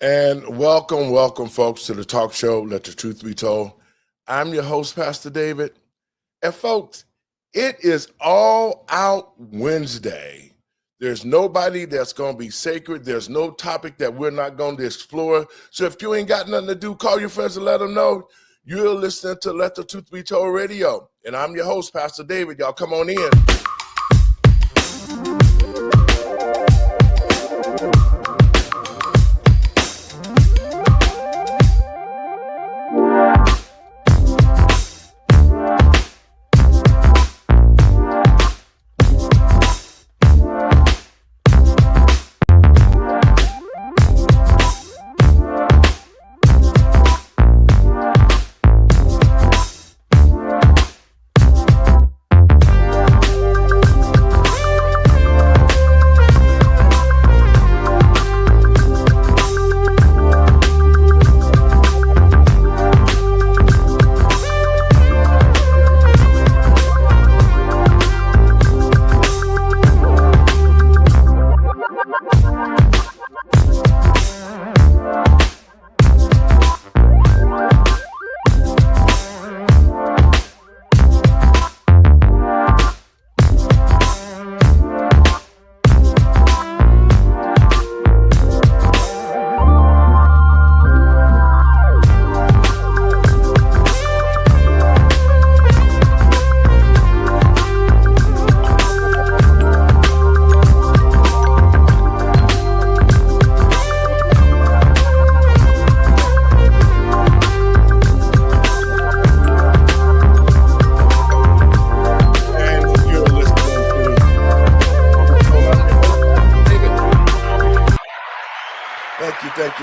And welcome, folks, to the talk show, Let the Truth Be Told. I'm your host, Pastor David. And, folks, it is All Out Wednesday. There's nobody that's going to be sacred. There's no topic that we're not going to explore. So if you ain't got nothing to do, call your friends and let them know you're listening to Let the Truth Be Told radio. And I'm your host, Pastor David. Y'all come on in.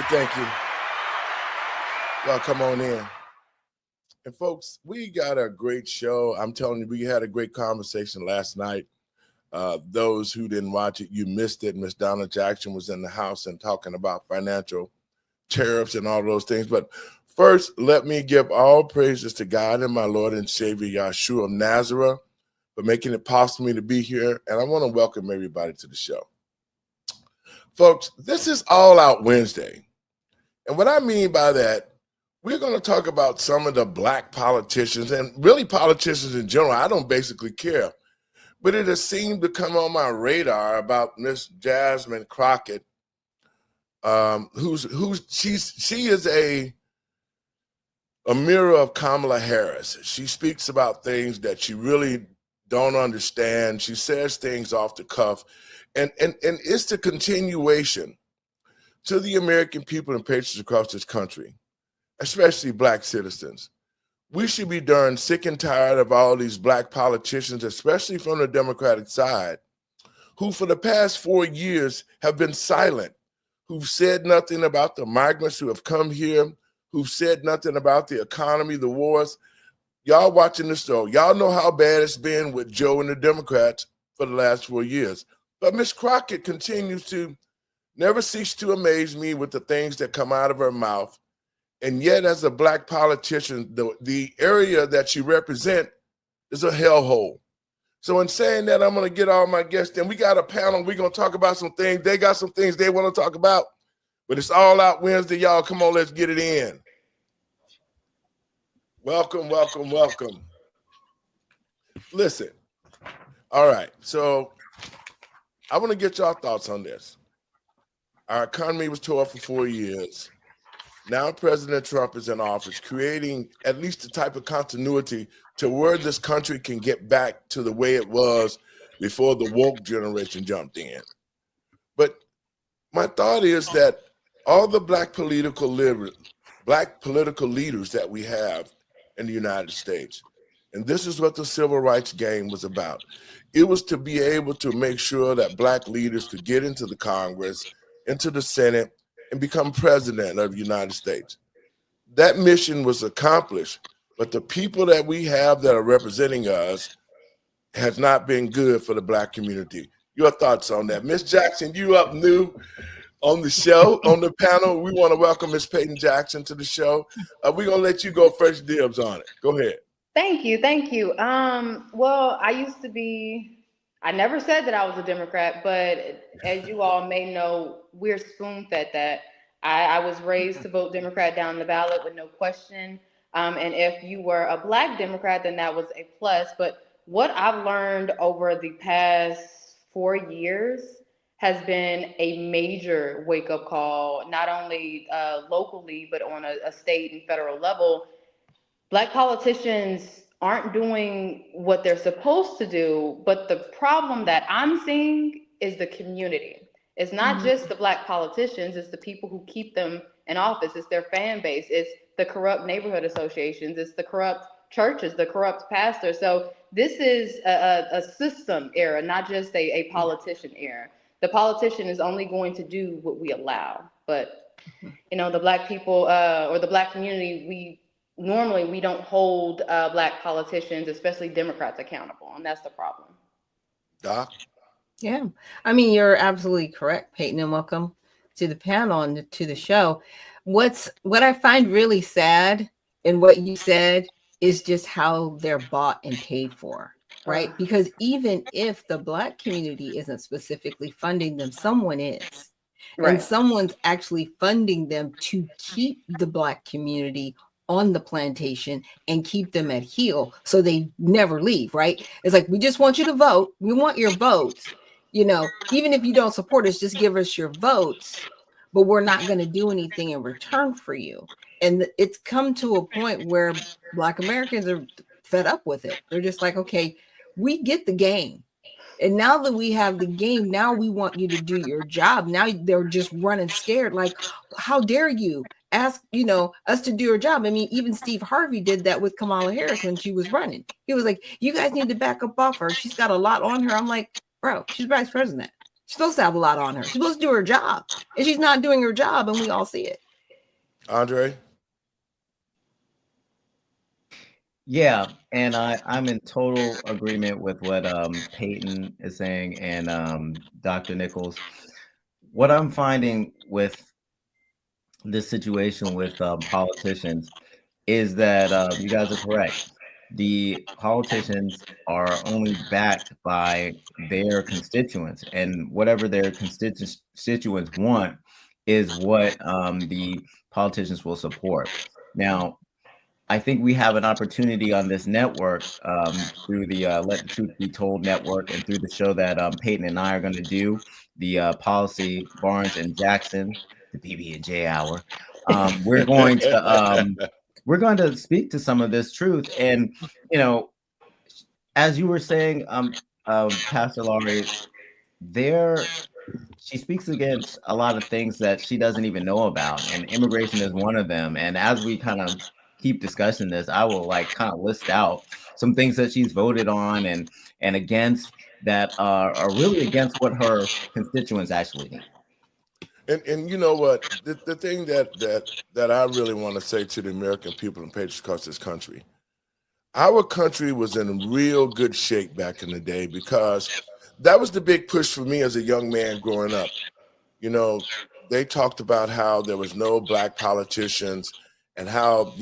Thank you. Y'all come on in. And folks, we got a great show. I'm telling you, we had a great conversation last night. Those who didn't watch it, you missed it. Miss Donna Jackson was in the house and talking about financial tariffs and all those things. But first, let me give all praises to God and my Lord and Savior, Yahshua of Nazareth, for making it possible for me to be here. And I want to welcome everybody to the show. Folks, this is All Out Wednesday. And what I mean by that, we're going to talk about some of the black politicians and really politicians in general. I don't basically care. But it has seemed to come on my radar about Miss Jasmine Crockett, she is a mirror of Kamala Harris. She speaks about things that she really don't understand. She says things off the cuff. And it's the continuation to the American people and patriots across this country, especially black citizens. We should be darn sick and tired of all these black politicians, especially from the Democratic side, who for the past 4 years have been silent, who've said nothing about the migrants who have come here, who've said nothing about the economy, the wars. Y'all watching this show, y'all know how bad it's been with Joe and the Democrats for the last 4 years. But Miss Crockett continues to never cease to amaze me with the things that come out of her mouth. And yet, as a black politician, the area that she represents is a hellhole. So in saying that, I'm going to get all my guests in. We got a panel. We're going to talk about some things. They got some things they want to talk about. But it's All Out Wednesday, y'all. Come on, let's get it in. Welcome. Listen. All right. So I want to get y'all thoughts on this. Our economy was tore up for 4 years. Now President Trump is in office, creating at least the type of continuity to where this country can get back to the way it was before the woke generation jumped in. But my thought is that all the black political leaders that we have in the United States, and this is what the civil rights game was about. It was to be able to make sure that black leaders could get into the Congress, into the Senate, and become president of the United States. That mission was accomplished, but the people that we have that are representing us has not been good for the black community. Your thoughts on that? Miss Jackson, you up new on the show, on the panel. We want to welcome Miss Peyton Jackson to the show. We're going to let you go first dibs on it. Go ahead. Thank you. Well, I never said that I was a Democrat, but as you all may know, we're spoon-fed that. I was raised to vote Democrat down the ballot with no question. And if you were a Black Democrat, then that was a plus. But what I've learned over the past 4 years has been a major wake up call, not only locally, but on a state and federal level. Black politicians aren't doing what they're supposed to do, but the problem that I'm seeing is the community. It's not just the Black politicians, it's the people who keep them in office, it's their fan base, it's the corrupt neighborhood associations, it's the corrupt churches, the corrupt pastors. So this is a system era, not just a politician era. The politician is only going to do what we allow. But the Black people or the Black community, we don't hold Black politicians, especially Democrats, accountable, and that's the problem. Doc? Yeah, I mean, you're absolutely correct, Peyton, and welcome to the panel and to the show. What I find really sad in what you said is just how they're bought and paid for, right? Because even if the Black community isn't specifically funding them, someone is. Right. And someone's actually funding them to keep the Black community on the plantation and keep them at heel so they never leave, right? It's like, we just want you to vote. We want your votes. Even if you don't support us, just give us your votes, but we're not going to do anything in return for you. And it's come to a point where Black Americans are fed up with it. They're just like, okay, we get the game. And now that we have the game, now we want you to do your job. Now they're just running scared. Like, how dare you ask, us to do our job? I mean, even Steve Harvey did that with Kamala Harris when she was running. He was like, you guys need to back up off her. She's got a lot on her. I'm like, bro, she's vice president. She's supposed to have a lot on her. She's supposed to do her job. And she's not doing her job, and we all see it. Andre? Yeah, and I'm in total agreement with what Peyton is saying and Dr. Nichols. What I'm finding with this situation with politicians is that you guys are correct. The politicians are only backed by their constituents, and whatever their constituents want is what the politicians will support. Now, I think we have an opportunity on this network through the Let the Truth Be Told network and through the show that Peyton and I are going to do, the Policy Barnes and Jackson, the PB&J Hour. We're going to speak to some of this truth. And, as you were saying, Pastor Lowery, she speaks against a lot of things that she doesn't even know about, and immigration is one of them. And as we kind of keep discussing this, I will kind of list out some things that she's voted on and against that are really against what her constituents actually need. And you know what? The thing that I really want to say to the American people and patriots across this country, our country was in real good shape back in the day, because that was the big push for me as a young man growing up. They talked about how there was no Black politicians and how,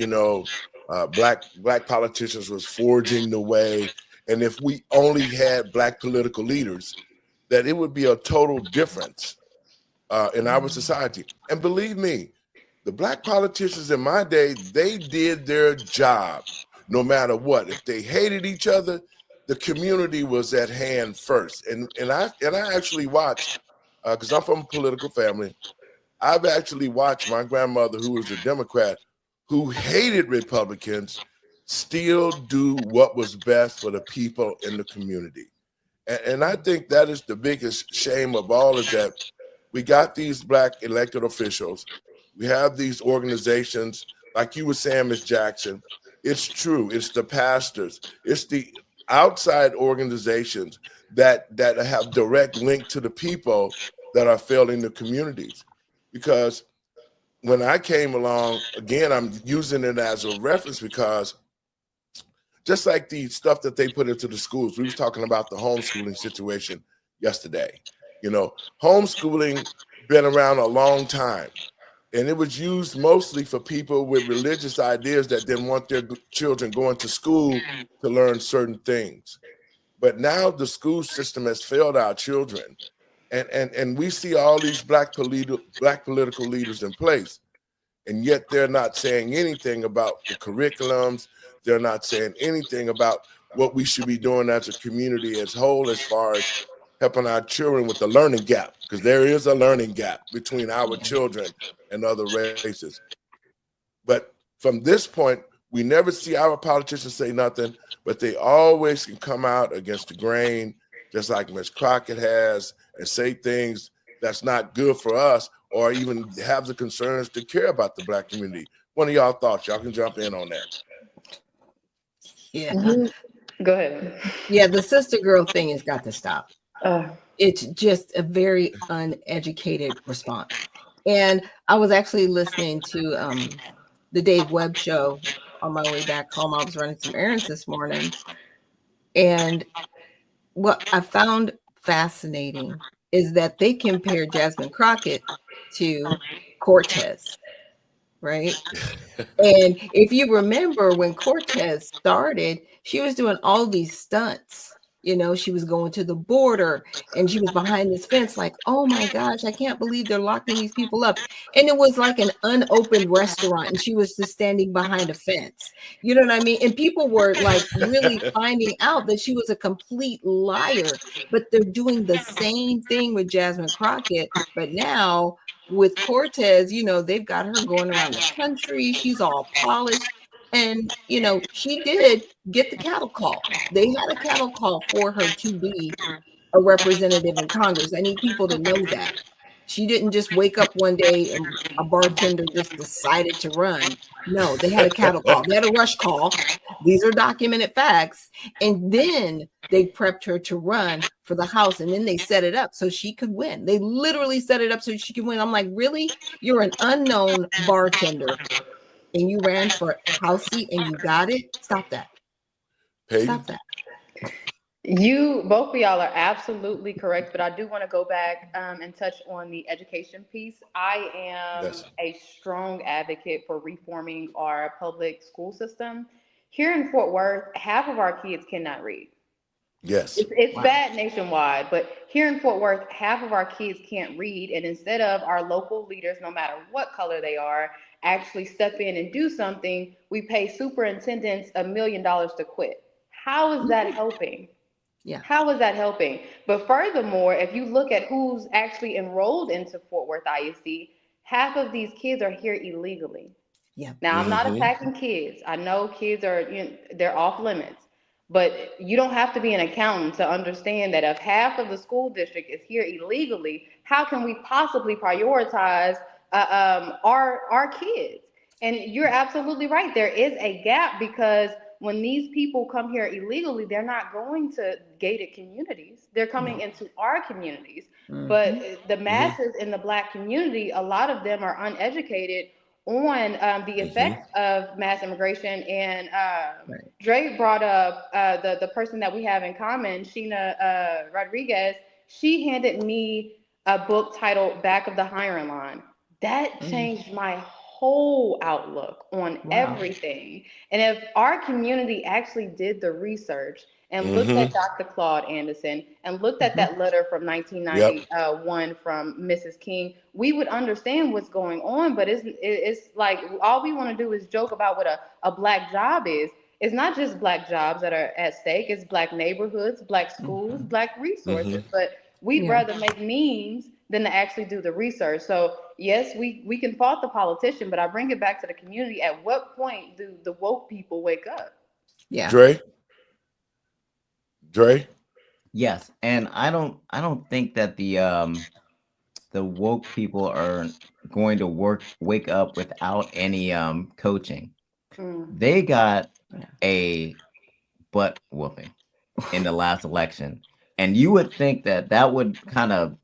Black politicians was forging the way. And if we only had Black political leaders, that it would be a total difference in our society. And believe me, the Black politicians in my day, they did their job no matter what. If they hated each other, the community was at hand first. And I actually watched, because I'm from a political family, I've actually watched my grandmother, who was a Democrat, who hated Republicans, still do what was best for the people in the community. And I think that is the biggest shame of all, is that we got these Black elected officials. We have these organizations, like you were saying, Ms. Jackson. It's true. It's the pastors. It's the outside organizations that have direct link to the people that are failing the communities. Because when I came along, again, I'm using it as a reference, because just like the stuff that they put into the schools, we was talking about the homeschooling situation yesterday. Homeschooling been around a long time, and it was used mostly for people with religious ideas that didn't want their children going to school to learn certain things. But now the school system has failed our children. And we see all these black political leaders in place, and yet they're not saying anything about the curriculums. They're not saying anything about what we should be doing as a community as whole, as far as helping our children with the learning gap, because there is a learning gap between our children and other races. But from this point, we never see our politicians say nothing, but they always can come out against the grain, just like Ms. Crockett has, and say things that's not good for us, or even have the concerns to care about the black community. One of y'all thoughts, y'all can jump in on that. Yeah. Go ahead. Yeah, the sister girl thing has got to stop. Uh, It's just a very uneducated response. And I was actually listening to the Dave Webb show on my way back home. I was running some errands this morning. And what I found fascinating is that they compared Jasmine Crockett to Cortez, right? And if you remember when Cortez started, she was doing all these stunts. You know, she was going to the border and she was behind this fence, like, oh my gosh, I can't believe they're locking these people up. And it was like an unopened restaurant, and she was just standing behind a fence. You know what I mean? And people were like really finding out that she was a complete liar. But they're doing the same thing with Jasmine Crockett. But now with Cortez, you know, they've got her going around the country. She's all polished. And, you know, she did get the cattle call. They had a cattle call for her to be a representative in Congress. I need people to know that. She didn't just wake up one day and a bartender just decided to run. No, they had a cattle call. They had a rush call. These are documented facts. And then they prepped her to run for the House. And then they set it up so she could win. They literally set it up so she could win. I'm like, really? You're an unknown bartender and you ran for House seat and you got it? Stop that. Peyton? Stop that. Both of y'all are absolutely correct, but I do want to go back and touch on the education piece. I am a strong advocate for reforming our public school system. Here in Fort Worth, half of our kids cannot read. Yes. It's bad nationwide, but here in Fort Worth, half of our kids can't read. And instead of our local leaders, no matter what color they are, actually step in and do something, we pay superintendents $1 million to quit. How is that helping? Yeah. How is that helping? But furthermore, if you look at who's actually enrolled into Fort Worth ISD, half of these kids are here illegally. Yeah. Now, I'm not attacking kids. I know kids are, they're off limits. But you don't have to be an accountant to understand that if half of the school district is here illegally, how can we possibly prioritize our kids? And you're absolutely right. There is a gap because when these people come here illegally, they're not going to gated communities. They're coming into our communities. But the masses in the Black community, a lot of them are uneducated on the effects of mass immigration. And Dre brought up the person that we have in common, Sheena Rodriguez. She handed me a book titled Back of the Hiring Line. That changed my whole outlook on everything. And if our community actually did the research and looked at Dr. Claude Anderson and looked at that letter from 1991 from Mrs. King, we would understand what's going on. But it's like all we want to do is joke about what a Black job is. It's not just Black jobs that are at stake. It's Black neighborhoods, Black schools, Black resources. But we'd rather make memes than to actually do the research. So yes, we can fault the politician, but I bring it back to the community. At what point do the woke people wake up? Yeah. Dre? Yes, and I don't think that the woke people are going to wake up without any coaching. They got a butt whooping in the last election, and you would think that that would kind of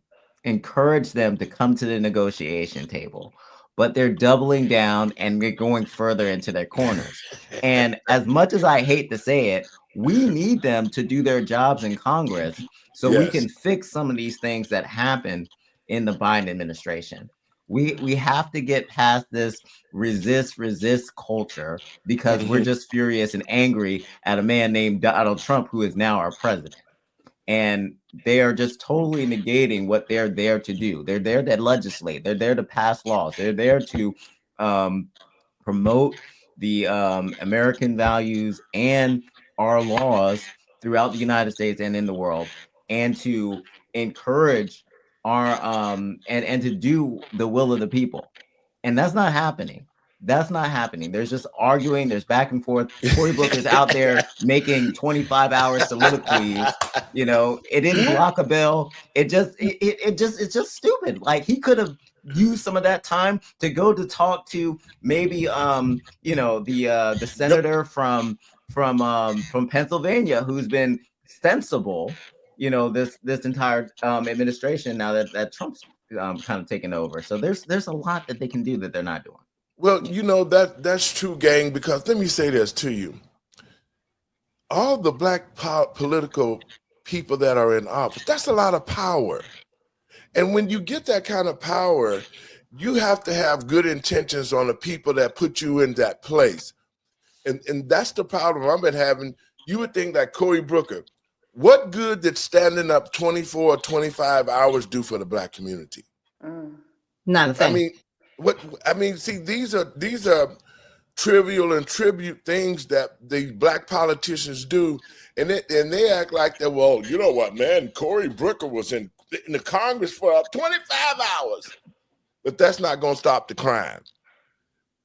encourage them to come to the negotiation table, but they're doubling down and they're going further into their corners. And as much as I hate to say it, we need them to do their jobs in Congress so we can fix some of these things that happen in the Biden administration. We have to get past this resist culture because we're just furious and angry at a man named Donald Trump, who is now our president. And they are just totally negating what they're there to do. They're there to legislate. They're there to pass laws. They're there to promote the American values and our laws throughout the United States and in the world, and to encourage our and to do the will of the people. And that's not happening. That's not happening. There's just arguing. There's back and forth. Cory Booker's out there making 25-hour soliloquies. You know, it didn't block a bill. It's just stupid. Like, he could have used some of that time to go to talk to maybe you know, the senator from Pennsylvania, who's been sensible, you know, this entire administration, now that Trump's kind of taken over. So there's a lot that they can do that they're not doing. Well, you know, that's true, gang, because let me say this to you. All the black political people that are in office, that's a lot of power. And when you get that kind of power, you have to have good intentions on the people that put you in that place. And that's the problem I've been having. You would think that Cory Booker, what good did standing up 24 or 25 hours do for the black community? Not a thing. See, these are trivial and tribute things that the black politicians do, and they act like that. Well, you know what, man? Cory Booker was in the Congress for 25 hours, but that's not going to stop the crime.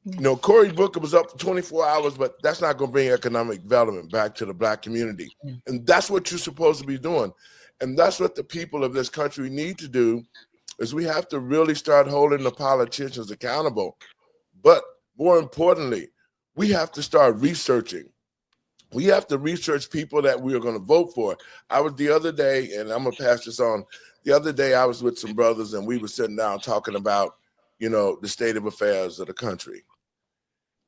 You know, Cory Booker was up for 24 hours, but that's not going to bring economic development back to the black community, and that's what you're supposed to be doing, and that's what the people of this country need to do. Is we have to really start holding the politicians accountable. But more importantly, we have to start researching. We have to research people that we are going to vote for. I was the other day, and I'm going to pass this on. The other day, I was with some brothers, and we were sitting down talking about, you know, the state of affairs of the country.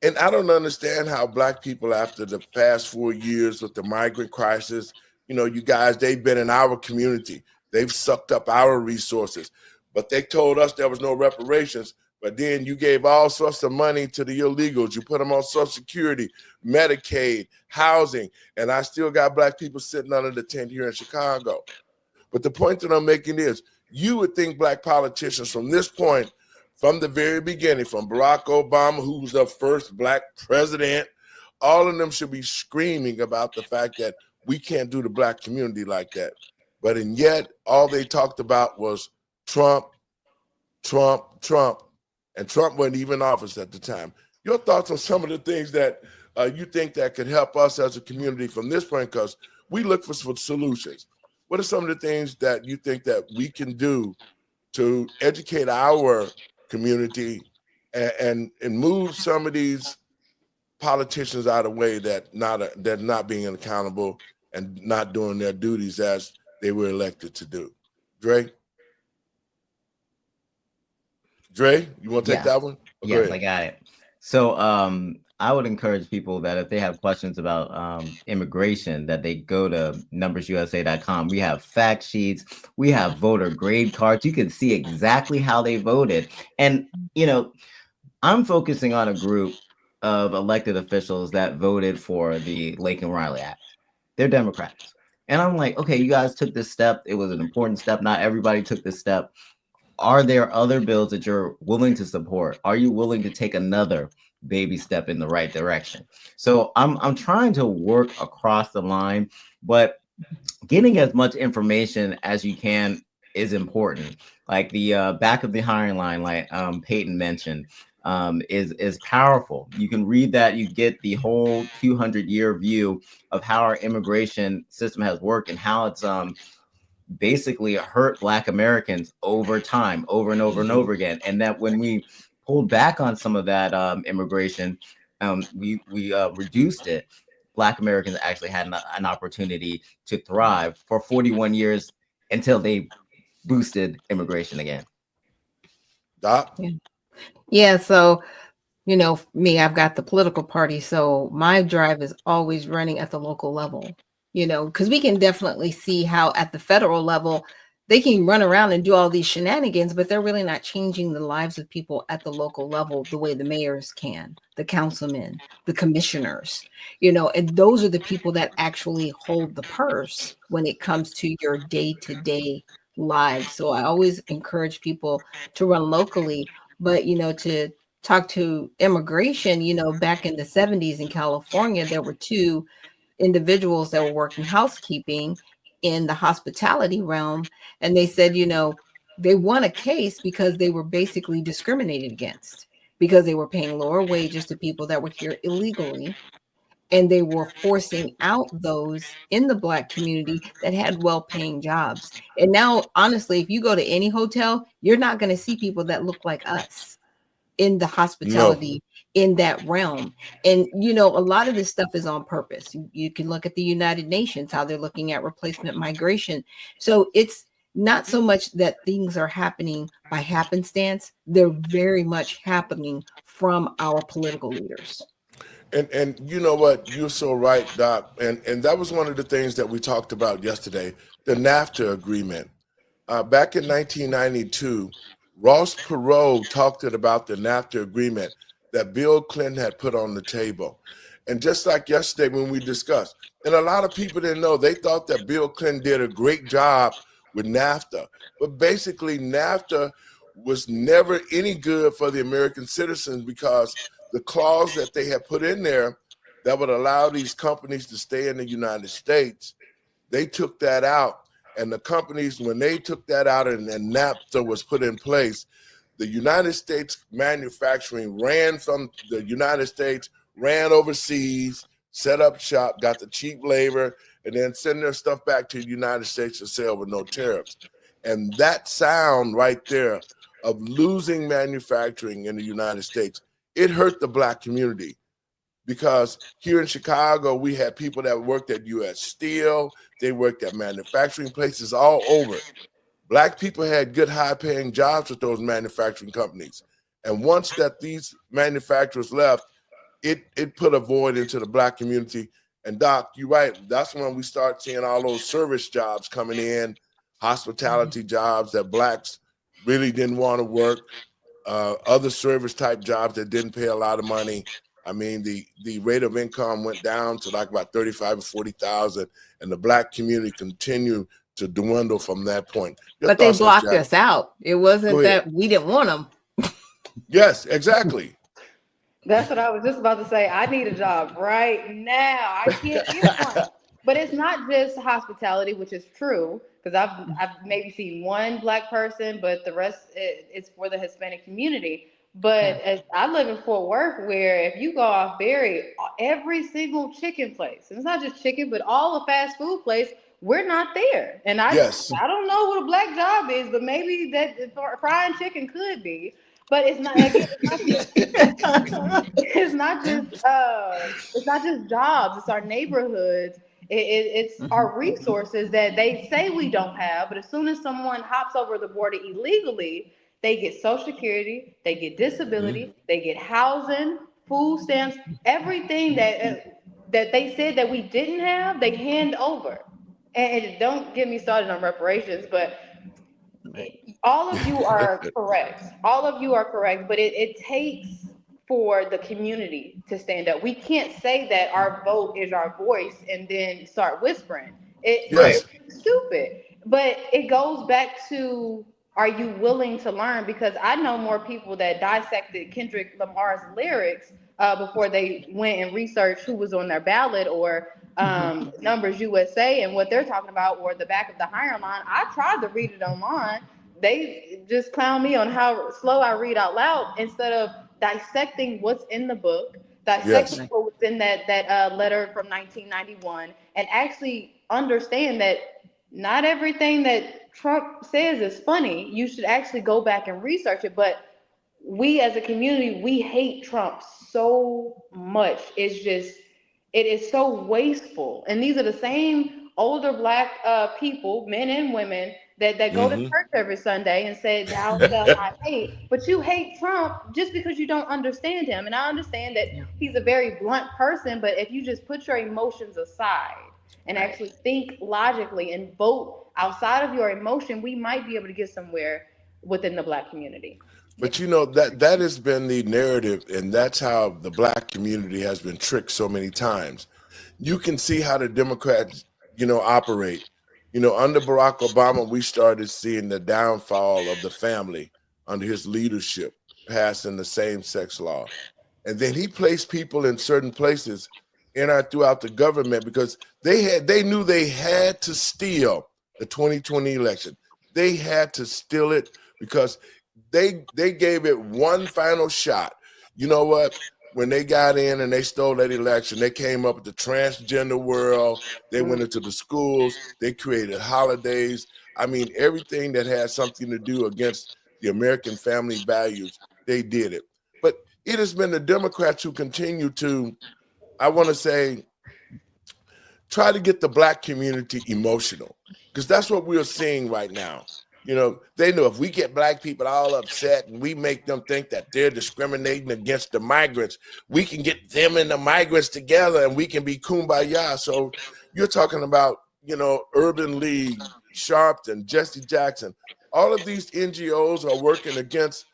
And I don't understand how black people, after the past 4 years with the migrant crisis, you know, you guys, they've been in our community. They've sucked up our resources. But they told us there was no reparations. But then you gave all sorts of money to the illegals. You put them on Social Security, Medicaid, housing. And I still got black people sitting under the tent here in Chicago. But the point that I'm making is, you would think black politicians from this point, from the very beginning, from Barack Obama, who was the first black president, all of them should be screaming about the fact that we can't do the black community like that. But and yet, all they talked about was Trump, Trump, Trump, and Trump wasn't even in office at the time. Your thoughts on some of the things that you think that could help us as a community from this point, because we look for solutions. What are some of the things that you think that we can do to educate our community and move some of these politicians out of the way that not being accountable and not doing their duties as they were elected to do? Dre? Dre, you want to take that one? Yes, I got it. So I would encourage people that if they have questions about immigration, that they go to numbersusa.com. We have fact sheets. We have voter grade cards. You can see exactly how they voted. And, you know, I'm focusing on a group of elected officials that voted for the Lake and Riley Act. They're Democrats. And I'm like, okay, you guys took this step. It was an important step. Not everybody took this step. Are there other bills that you're willing to support? Are you willing to take another baby step in the right direction? So I'm trying to work across the line, but getting as much information as you can is important. Like the back of the hiring line, like Peyton mentioned, is powerful. You can read that, you get the whole 200-year view of how our immigration system has worked and how it's basically hurt Black Americans over time, over and over and over again. And that when we pulled back on some of that immigration, we reduced it. Black Americans actually had an opportunity to thrive for 41 years until they boosted immigration again. Doc? Yeah, so, you know, me, I've got the political party, so my drive is always running at the local level. You know, because we can definitely see how at the federal level, they can run around and do all these shenanigans, but they're really not changing the lives of people at the local level the way the mayors can, the councilmen, the commissioners, and those are the people that actually hold the purse when it comes to your day-to-day lives. So I always encourage people to run locally, but to talk to immigration, back in the 70s in California, there were two individuals that were working housekeeping in the hospitality realm, and they said, they won a case because they were basically discriminated against because they were paying lower wages to people that were here illegally, and they were forcing out those in the Black community that had well-paying jobs. And now, honestly, if you go to any hotel, you're not going to see people that look like us in the No. hospitality, in that realm. And a lot of this stuff is on purpose. You can look at the United Nations, how they're looking at replacement migration. So it's not so much that things are happening by happenstance, they're very much happening from our political leaders. And you know what? You're so right, Doc. And that was one of the things that we talked about yesterday, the NAFTA agreement. Back in 1992, Ross Perot talked about the NAFTA agreement that Bill Clinton had put on the table. And just like yesterday when we discussed, and a lot of people didn't know, they thought that Bill Clinton did a great job with NAFTA. But basically, NAFTA was never any good for the American citizens because the clause that they had put in there that would allow these companies to stay in the United States, they took that out. And the companies, when they took that out and NAFTA was put in place, the United States manufacturing ran from the United States, ran overseas, set up shop, got the cheap labor, and then send their stuff back to the United States to sell with no tariffs. And that sound right there of losing manufacturing in the United States, it hurt the Black community. Because here in Chicago, we had people that worked at U.S. Steel, they worked at manufacturing places all over. Black people had good, high-paying jobs with those manufacturing companies. And once that these manufacturers left, it put a void into the Black community. And Doc, you're right. That's when we start seeing all those service jobs coming in, hospitality jobs that Blacks really didn't want to work, other service type jobs that didn't pay a lot of money. I mean, the rate of income went down to like about 35 or 40,000, and the Black community continued to dwindle from that point. Your But they thoughts, Miss blocked Jack? us out. It Go wasn't ahead. that we didn't want them. Yes, exactly. That's what I was just about to say. I need a job right now. I can't get one. But it's not just hospitality, which is true, because I've maybe seen one Black person, but the rest it's for the Hispanic community. But Yeah. as I live in Fort Worth, where if you go off Berry, every single chicken place, and it's not just chicken, but all the fast food place, we're not there. And Yes. I don't know what a Black job is, but maybe that frying chicken could be. But it's not, again, it's not just jobs, it's our neighborhoods, it's Mhm. our resources that they say we don't have, but as soon as someone hops over the border illegally, they get social security, they get Mhm. disability, they get housing, food stamps, everything that they said that we didn't have, they hand over. And don't get me started on reparations, but Right. all of you are correct. All of you are correct, but it takes for the community to stand up. We can't say that our vote is our voice and then start whispering. Right. It's Yes. stupid. But it goes back to, are you willing to learn? Because I know more people that dissected Kendrick Lamar's lyrics before they went and researched who was on their ballot, or Mhm. Numbers USA and what they're talking about, or the back of the Higher Line. I tried to read it online. They just clown me on how slow I read out loud instead of dissecting what's in the book, dissecting Yes. Right. what was in that letter from 1991, and actually understand that not everything that Trump says is funny. You should actually go back and research it. But we as a community, we hate Trump so much. It's just, it is so wasteful. And these are the same older Black people, men and women, that go to Hmm. church every Sunday and say, "Thou shalt not hate." But you hate Trump just because you don't understand him. And I understand that Yeah. he's a very blunt person, but if you just put your emotions aside and Right. actually think logically and vote outside of your emotion, we might be able to get somewhere within the Black community. But you know, that has been the narrative, and that's how the Black community has been tricked so many times. You can see how the Democrats, operate. Under Barack Obama, we started seeing the downfall of the family under his leadership, passing the same-sex law. And then he placed people in certain places throughout the government because they knew they had to steal the 2020 election. They had to steal it because they gave it one final shot. You know what? When they got in and they stole that election, they came up with the transgender world. They went into the schools. They created holidays. I mean, everything that had something to do against the American family values, they did it. But it has been the Democrats who continue to, I want to say, try to get the Black community emotional, because that's what we're seeing right now. They know if we get Black people all upset and we make them think that they're discriminating against the migrants, we can get them and the migrants together and we can be kumbaya. So you're talking about, Urban League, Sharpton, Jesse Jackson. All of these NGOs are working against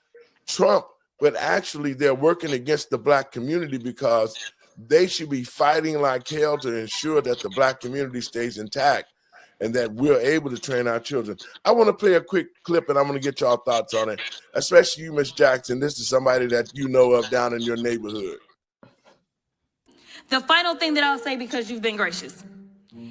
Trump, but actually they're working against the Black community because they should be fighting like hell to ensure that the Black community stays intact and that we're able to train our children. I want to play a quick clip, and I'm going to get y'all thoughts on it, especially you, Miss Jackson. This is somebody that you know of down in your neighborhood. The final thing that I'll say, because you've been gracious,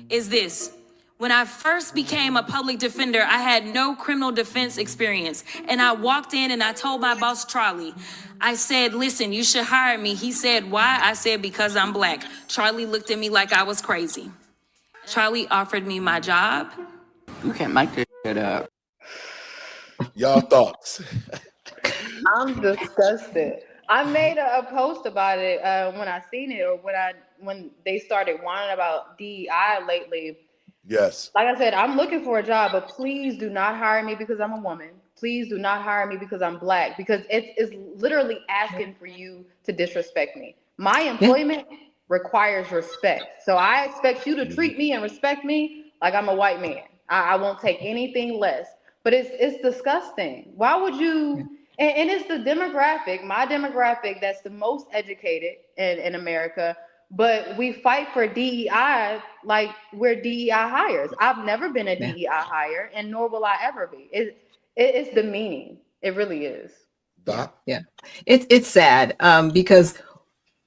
is this. When I first became a public defender, I had no criminal defense experience. And I walked in and I told my boss, Charlie, I said, listen, you should hire me. He said, why? I said, because I'm Black. Charlie looked at me like I was crazy. Charlie offered me my job. You can't make this shit up. Y'all thoughts? I'm disgusted. I made a post about it when I seen it, or when they started whining about DEI lately. Yes. Like I said, I'm looking for a job, but please do not hire me because I'm a woman. Please do not hire me because I'm Black, because it's literally asking for you to disrespect me. My employment requires respect. So I expect you to treat me and respect me like I'm a white man. I won't take anything less. But it's disgusting. Why would you? And it's the demographic, my demographic, that's the most educated in America. But we fight for DEI like we're DEI hires. I've never been a DEI hire, and nor will I ever be. It's demeaning. It really is. Doc? Yeah, it's sad because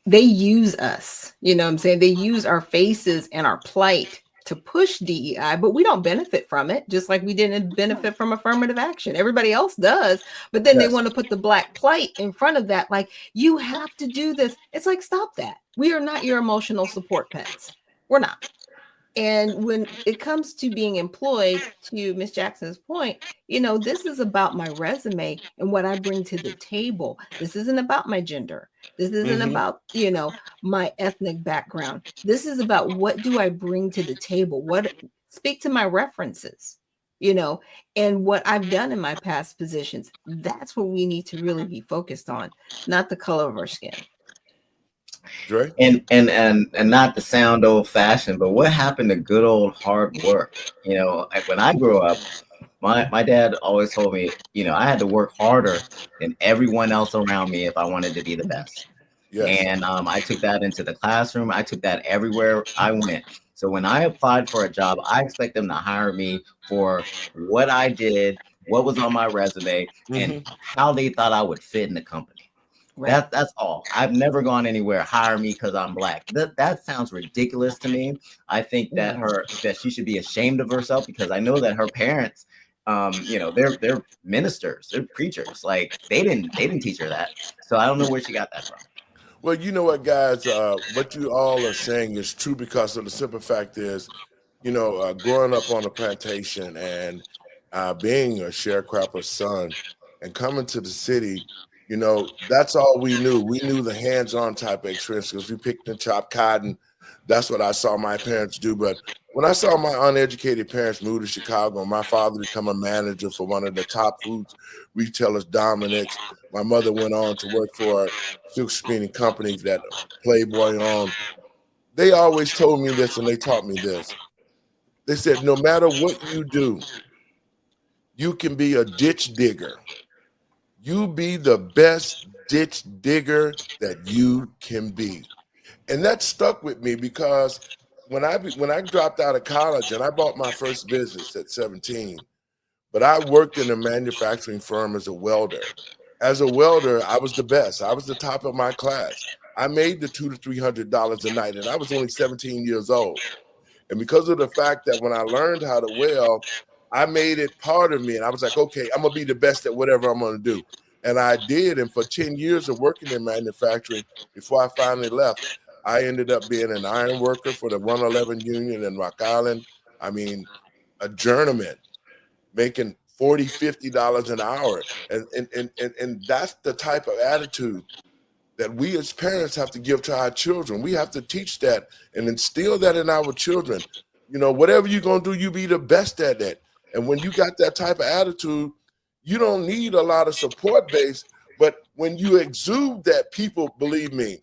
they use us. You know what I'm saying? They use our faces and our plight to push DEI, but we don't benefit from it, just like we didn't benefit from affirmative action. Everybody else does, but then they want to put the Black plight in front of that, like, you have to do this. It's like, stop that. We are not your emotional support pets. We're not. And when it comes to being employed, to Miss Jackson's point, this is about my resume and what I bring to the table. This isn't about my gender. This isn't about, my ethnic background. This is about, what do I bring to the table? Speak to my references, and what I've done in my past positions. That's what we need to really be focused on, not the color of our skin. Dre? And not to sound old fashioned, but what happened to good old hard work? When I grew up, my dad always told me, I had to work harder than everyone else around me if I wanted to be the best. Yes. And I took that into the classroom. I took that everywhere I went. So when I applied for a job, I expect them to hire me for what I did, what was on my resume, and how they thought I would fit in the company. Right. That's all. I've never gone anywhere, hire me because I'm Black. That sounds ridiculous to me. I think that she should be ashamed of herself, because I know that her parents, they're ministers, they're preachers. Like, they didn't teach her that. So I don't know where she got that from. Well, you know what, guys, what you all are saying is true, because of the simple fact is, growing up on a plantation and being a sharecropper's son and coming to the city, that's all we knew. We knew the hands-on type of experience because we picked and chopped cotton. That's what I saw my parents do. But when I saw my uneducated parents move to Chicago, my father become a manager for one of the top food retailers, Dominic's. My mother went on to work for silk screening companies that Playboy owned. They always told me this, and they taught me this. They said, no matter what you do, you can be a ditch digger. You be the best ditch digger that you can be. And that stuck with me because when I dropped out of college and I bought my first business at 17, but I worked in a manufacturing firm as a welder. As a welder, I was the best. I was the top of my class. I made the $200 to $300 a night, and I was only 17 years old. And because of the fact that when I learned how to weld, I made it part of me. And I was like, okay, I'm going to be the best at whatever I'm going to do. And I did. And for 10 years of working in manufacturing, before I finally left, I ended up being an iron worker for the 111 Union in Rock Island. I mean, a journeyman making $40, $50 an hour. And that's the type of attitude that we as parents have to give to our children. We have to teach that and instill that in our children. You know, whatever you're going to do, you be the best at that. And when you got that type of attitude, you don't need a lot of support base. But when you exude that, people, believe me,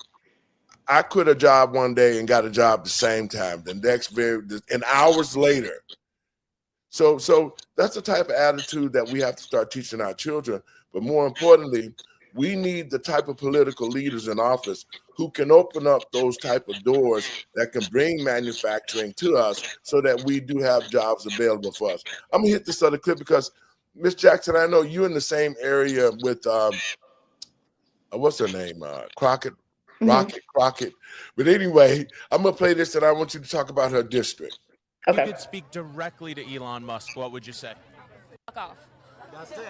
I quit a job one day and got a job the same time, and hours later. So that's the type of attitude that we have to start teaching our children. But more importantly, we need the type of political leaders in office who can open up those type of doors that can bring manufacturing to us so that we do have jobs available for us. I'm gonna hit this other clip because Miss Jackson, I know you're in the same area with what's her name? Crockett, Rocket Crockett. But anyway, I'm gonna play this and I want you to talk about her district. If you could speak directly to Elon Musk, what would you say? Fuck off. That's it.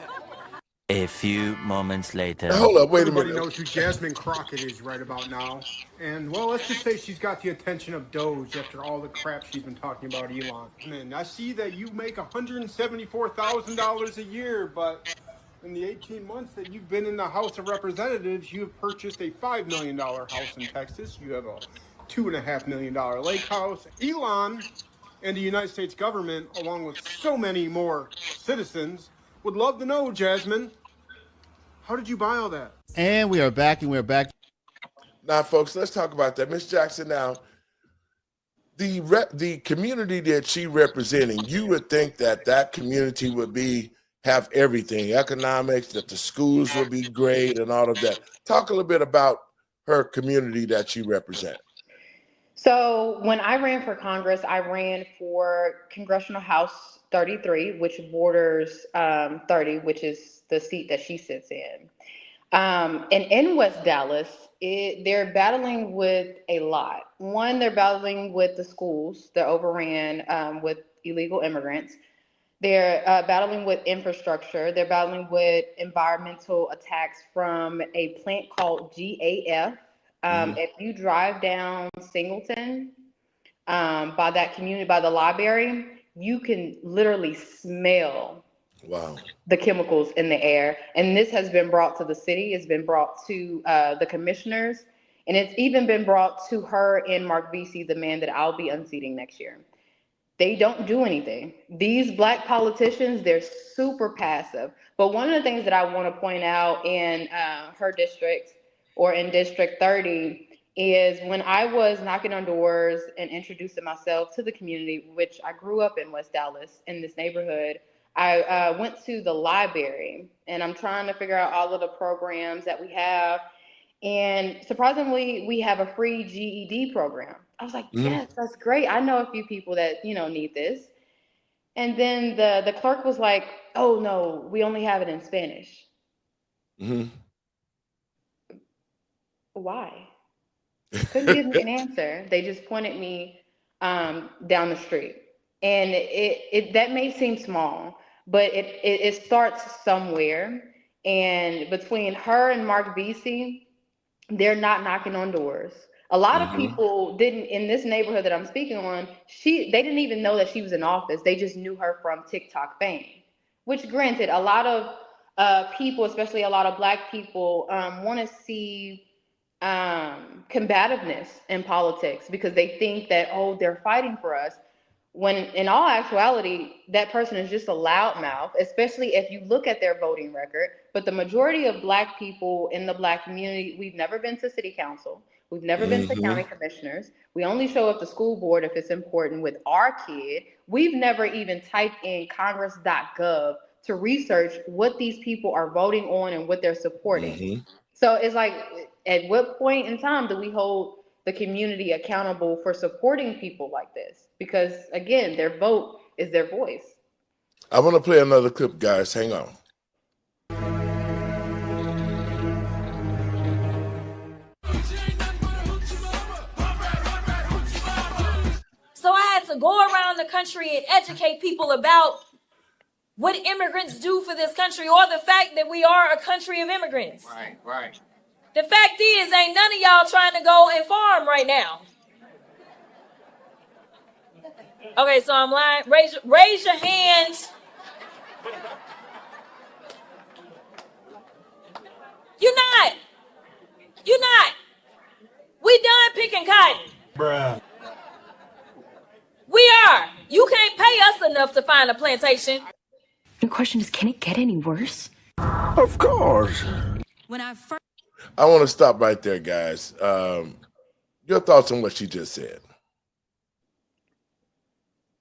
A few moments later. Now, hold up, wait a Everybody minute. knows who Jasmine Crockett is right about now. And, well, let's just say she's got the attention of Doge after all the crap she's been talking about Elon. Man, I see that you make $174,000 a year, but in the 18 months that you've been in the House of Representatives, you've purchased a $5 million house in Texas. You have a $2.5 million lake house. Elon and the United States government, along with so many more citizens, would love to know, Jasmine, how did you buy all that? And we are back, and we're back. Now, folks, let's talk about that. Miss Jackson, now, the community that she representing, you would think that that community would have everything, economics, that the schools would be great and all of that. Talk a little bit about her community that she represents. So when I ran for Congress, I ran for Congressional House 33, which borders 30, which is the seat that she sits in. And in West Dallas, they're battling with a lot. One, they're battling with the schools. They're overran with illegal immigrants. They're battling with infrastructure. They're battling with environmental attacks from a plant called GAF. If you drive down Singleton by that community, by the library, you can literally smell the chemicals in the air. And this has been brought to the city. It's been brought to the commissioners. And it's even been brought to her and Mark Vesey, the man that I'll be unseating next year. They don't do anything. These Black politicians, they're super passive. But one of the things that I want to point out in her district, or in District 30, is when I was knocking on doors and introducing myself to the community, which I grew up in West Dallas, in this neighborhood, I went to the library, and I'm trying to figure out all of the programs that we have. And surprisingly, we have a free GED program. I was like, yes, that's great. I know a few people that, need this. And then the clerk was like, oh, no, we only have it in Spanish. Why? Couldn't give me an answer. They just pointed me down the street. And it that may seem small, but it starts somewhere. And between her and Mark Vesey, they're not knocking on doors. A lot of people didn't, in this neighborhood that I'm speaking on, they didn't even know that she was in office. They just knew her from TikTok fame, which granted, a lot of people, especially a lot of Black people, want to see combativeness in politics because they think that, oh, they're fighting for us. When in all actuality, that person is just a loudmouth, especially if you look at their voting record. But the majority of Black people in the Black community, we've never been to city council. We've never been to county commissioners. We only show up to school board if it's important with our kid. We've never even typed in congress.gov to research what these people are voting on and what they're supporting. So it's like, at what point in time do we hold the community accountable for supporting people like this? Because again, their vote is their voice. I want to play another clip, guys. Hang on. So I had to go around the country and educate people about what immigrants do for this country, or the fact that we are a country of immigrants. Right. The fact is, ain't none of y'all trying to go and farm right now. Okay, so I'm lying. Raise your hands. You're not. We done picking cotton. Bruh. We are. You can't pay us enough to find a plantation. The question is, can it get any worse? Of course. When I first I want to stop right there, guys. Your thoughts on what she just said?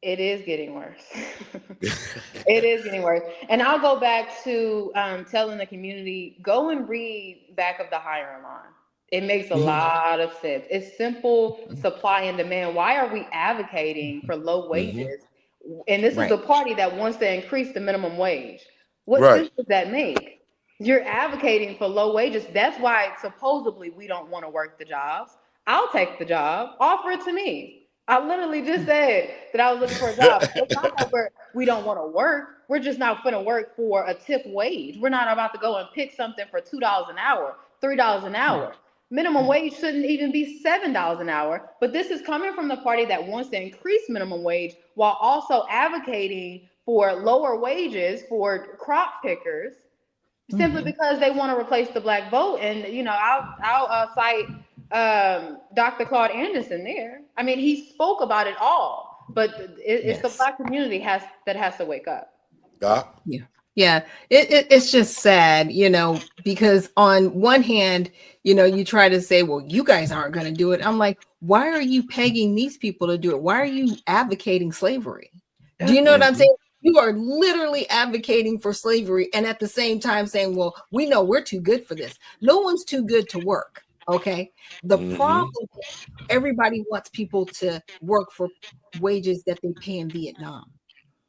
It is getting worse. It is getting worse. And I'll go back to telling the community, go and read back of the hiring line. It makes a lot of sense. It's simple supply and demand. Why are we advocating for low wages? And this is a party that wants to increase the minimum wage. What sense does that make? You're advocating for low wages. That's why supposedly we don't want to work the jobs. I'll take the job. Offer it to me. I literally just said that I was looking for a job. It's not that we don't want to work. We're just not going to work for a tip wage. We're not about to go and pick something for $2 an hour, $3 an hour. Minimum wage shouldn't even be $7 an hour. But this is coming from the party that wants to increase minimum wage while also advocating for lower wages for crop pickers, simply because they want to replace the black vote. And, you know, I'll cite Dr. Claude Anderson there. I mean, he spoke about it all, but it's the black community that has to wake up. Yeah, it's just sad, you know, because on one hand, you know, you try to say, well, you guys aren't going to do it. I'm like, why are you pegging these people to do it? Why are you advocating slavery? Do you know what I'm saying? You are literally advocating for slavery and at the same time saying, well, we know we're too good for this. No one's too good to work. Okay. The problem is everybody wants people to work for wages that they pay in Vietnam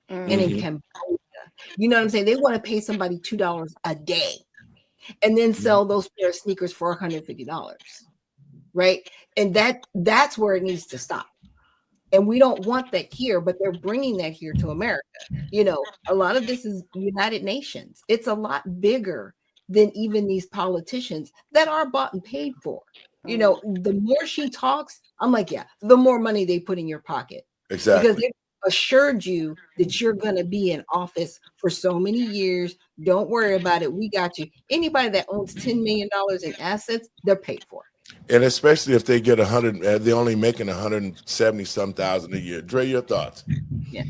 and in Cambodia. You know what I'm saying? They want to pay somebody $2 a day and then sell those pair of sneakers for $150. Right. And that's where it needs to stop. And we don't want that here, but they're bringing that here to America. You know, a lot of this is United Nations. It's a lot bigger than even these politicians that are bought and paid for. You know, the more she talks, I'm like, yeah, the more money they put in your pocket. Exactly. Because they assured you that you're going to be in office for so many years. Don't worry about it. We got you. Anybody that owns $10 million in assets, they're paid for. And especially if they get 100, they're only making 170 some thousand a year. Dre, your thoughts? Yeah.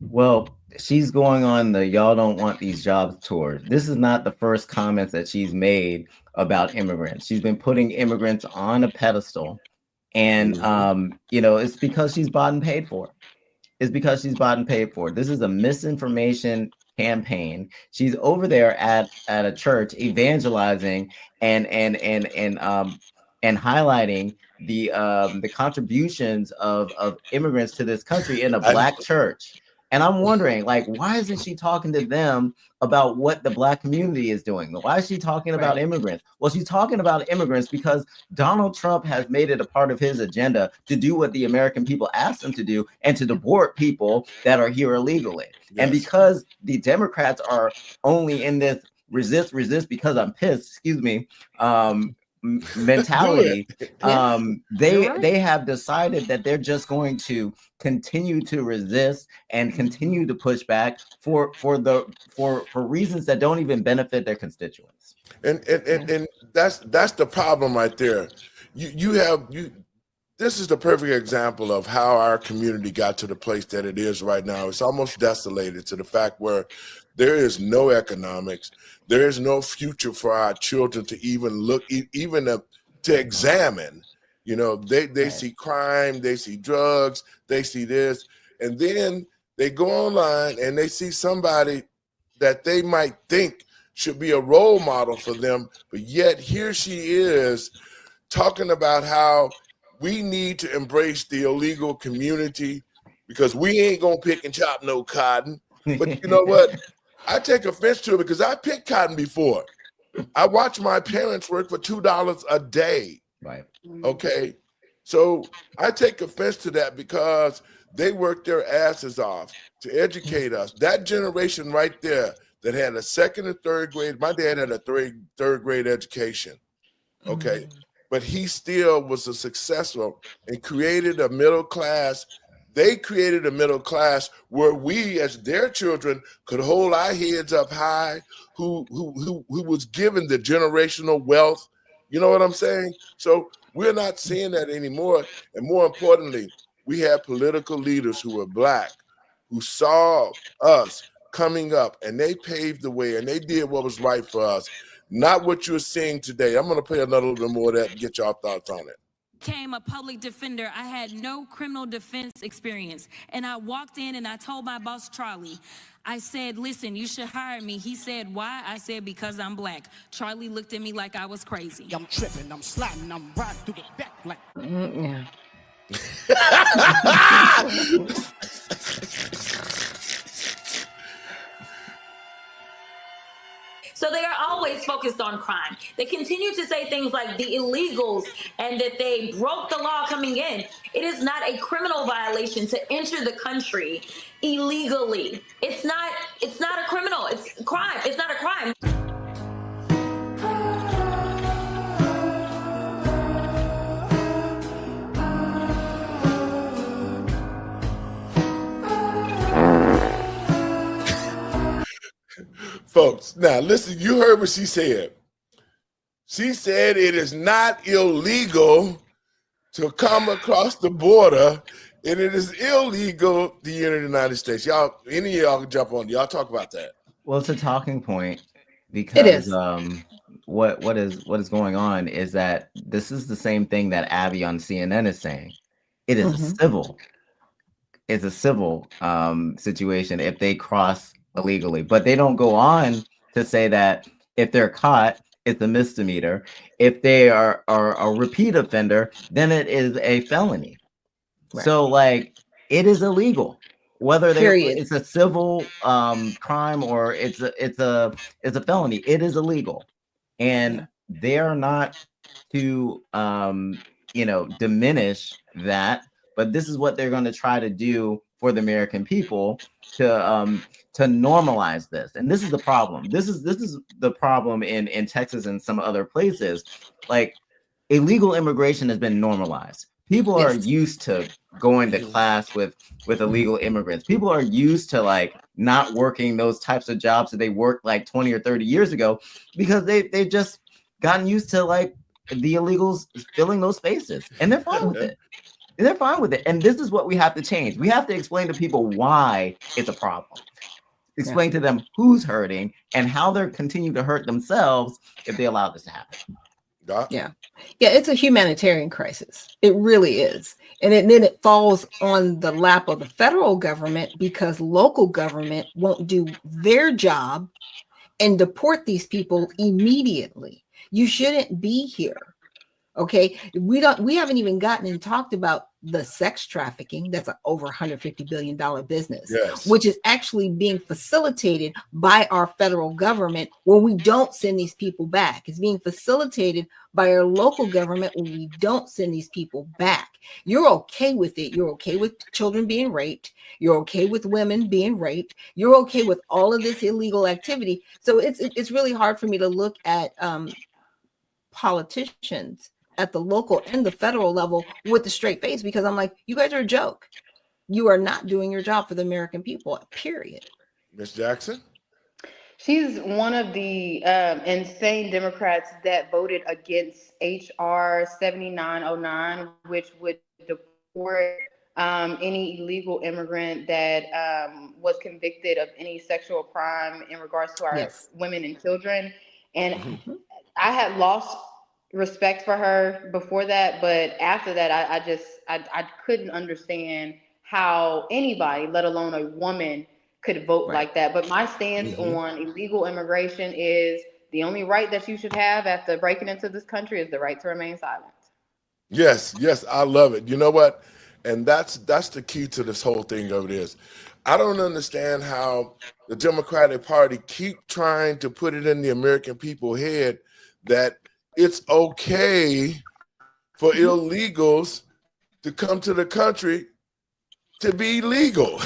Well, she's going on the y'all don't want these jobs tour. This is not the first comments that she's made about immigrants. She's been putting immigrants on a pedestal. And, you know, it's because she's bought and paid for. It's because she's bought and paid for. This is a misinformation campaign. She's over there at a church evangelizing and highlighting the contributions of immigrants to this country in a black church. And I'm wondering, like, why isn't she talking to them about what the black community is doing? Why is she talking about immigrants? Well, she's talking about immigrants because Donald Trump has made it a part of his agenda to do what the American people asked him to do and to deport people that are here illegally. Yes. And because the Democrats are only in this resist because I'm pissed, excuse me, mentality, they have decided that they're just going to continue to resist and continue to push back for reasons that don't even benefit their constituents. And that's the problem right there. This is the perfect example of how our community got to the place that it is right now. It's almost desolated to the fact where there is no economics. There is no future for our children to even look, even to examine You know, they see crime, they see drugs, they see this, and then they go online and they see somebody that they might think should be a role model for them, but yet here she is talking about how we need to embrace the illegal community because we ain't gonna pick and chop no cotton. But you know what? I take offense to it because I picked cotton before. I watched my parents work for $2 a day. Right. Okay. So I take offense to that because they worked their asses off to educate us. That generation right there that had a second and third grade, my dad had a third grade education. Okay. But he still was a successful and created a middle class. They created a middle class where we, as their children, could hold our heads up high. Who was given the generational wealth? You know what I'm saying? So we're not seeing that anymore. And more importantly, we have political leaders who are Black, who saw us coming up, and they paved the way, and they did what was right for us. Not what you're seeing today. I'm going to play another little bit more of that and get y'all thoughts on it. Became a public defender. I had no criminal defense experience. And I walked in and I told my boss, Charlie, I said, listen, you should hire me. He said, why? I said, because I'm Black. Charlie looked at me like I was crazy. I'm tripping, I'm sliding, I'm riding through the back like. Yeah. So they are always focused on crime. They continue to say things like the illegals and that they broke the law coming in. It is not a criminal violation to enter the country illegally. It's not a criminal. It's a crime. It's not a crime. Folks, now listen, you heard what she said. She said it is not illegal to come across the border, and it is illegal to enter the United States. Y'all, any of y'all can jump on. Y'all talk about that. Well, it's a talking point because It is. What is going on is that this is the same thing that Abby on CNN is saying. It is a civil situation if they cross illegally, but they don't go on to say that if they're caught, it's a misdemeanor. If they are a repeat offender, then it is a felony. Right. So like it is illegal, whether it's a civil crime or it's a felony. It is illegal, and they are not to diminish that. But this is what they're going to try to do for the American people to normalize this. And this is the problem. This is the problem in Texas and some other places. Like illegal immigration has been normalized. People are used to going to class with illegal immigrants. People are used to like not working those types of jobs that they worked like 20 or 30 years ago because they've just gotten used to like the illegals filling those spaces, and they're fine with it. They're fine with it. And this is what we have to change. We have to explain to people why it's a problem. Explain to them who's hurting and how they're continuing to hurt themselves if they allow this to happen. Yeah, it's a humanitarian crisis. It really is. And then it falls on the lap of the federal government because local government won't do their job and deport these people immediately. You shouldn't be here. Okay, we haven't even gotten and talked about the sex trafficking. That's an over $150 billion business, which is actually being facilitated by our federal government when we don't send these people back. It's being facilitated by our local government when we don't send these people back. You're okay with it. You're okay with children being raped. You're okay with women being raped. You're okay with all of this illegal activity. So it's really hard for me to look at politicians at the local and the federal level with a straight face, because I'm like, you guys are a joke. You are not doing your job for the American people, period. Ms. Jackson? She's one of the insane Democrats that voted against H.R. 7909, which would deport any illegal immigrant that was convicted of any sexual crime in regards to our women and children. And I had lost respect for her before that, but after that, I couldn't understand how anybody, let alone a woman, could vote like that. But my stance on illegal immigration is the only right that you should have after breaking into this country is the right to remain silent. Yes, yes, I love it. You know what? And that's the key to this whole thing of it is, I don't understand how the Democratic Party keep trying to put it in the American people's head that it's okay for illegals to come to the country to be legal.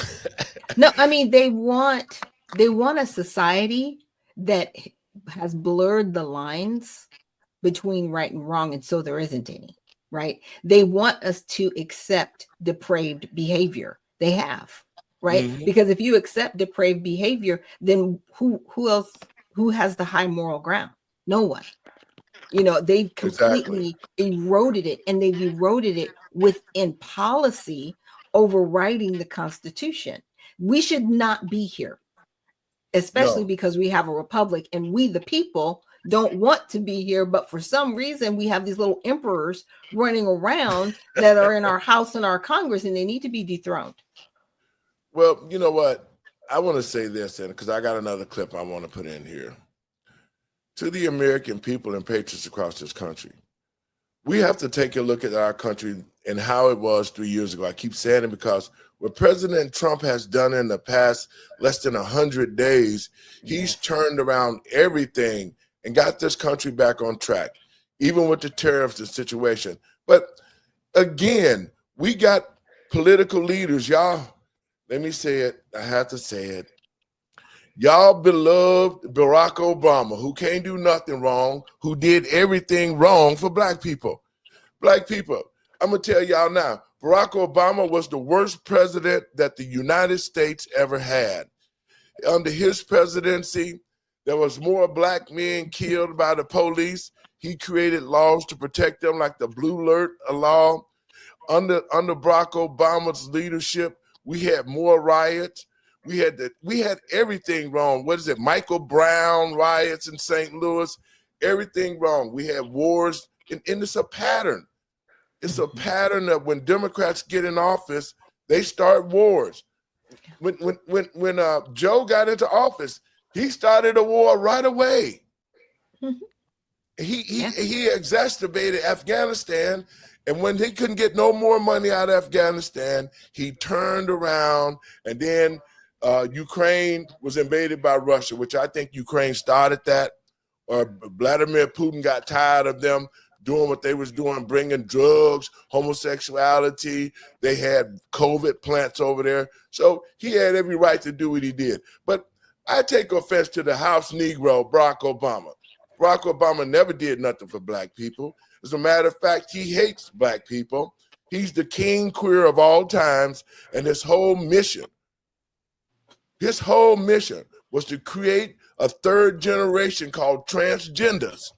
No, I mean they want a society that has blurred the lines between right and wrong, and so there isn't any. Right? They want us to accept depraved behavior. They have, right? Because if you accept depraved behavior, then who has the high moral ground? No one. You know, they've completely eroded it, and they've eroded it within policy, overriding the Constitution. We should not be here, especially because we have a republic and we, the people, don't want to be here. But for some reason, we have these little emperors running around that are in our House and our Congress, and they need to be dethroned. Well, you know what? I want to say this, and because I got another clip I want to put in here. To the American people and patriots across this country, we have to take a look at our country and how it was 3 years ago. I keep saying it because what President Trump has done in the past less than 100 days, he's turned around everything and got this country back on track, even with the tariffs and situation. But again, we got political leaders, y'all. Let me say it. I have to say it. Y'all beloved Barack Obama, who can't do nothing wrong, who did everything wrong for black people. Black people, I'm going to tell y'all now, Barack Obama was the worst president that the United States ever had. Under his presidency, there was more black men killed by the police. He created laws to protect them, like the Blue Alert law. Under Barack Obama's leadership, we had more riots. We had everything wrong. What is it? Michael Brown riots in St. Louis, everything wrong. We had wars, and it's a pattern. It's a pattern that when Democrats get in office, they start wars. When Joe got into office, he started a war right away. He exacerbated Afghanistan, and when he couldn't get no more money out of Afghanistan, he turned around, and then Ukraine was invaded by Russia, which I think Ukraine started that, or Vladimir Putin got tired of them doing what they was doing, bringing drugs, homosexuality. They had COVID plants over there. So he had every right to do what he did. But I take offense to the House Negro, Barack Obama. Barack Obama never did nothing for black people. As a matter of fact, he hates black people. He's the king queer of all times, and his whole mission was to create a third generation called transgenders.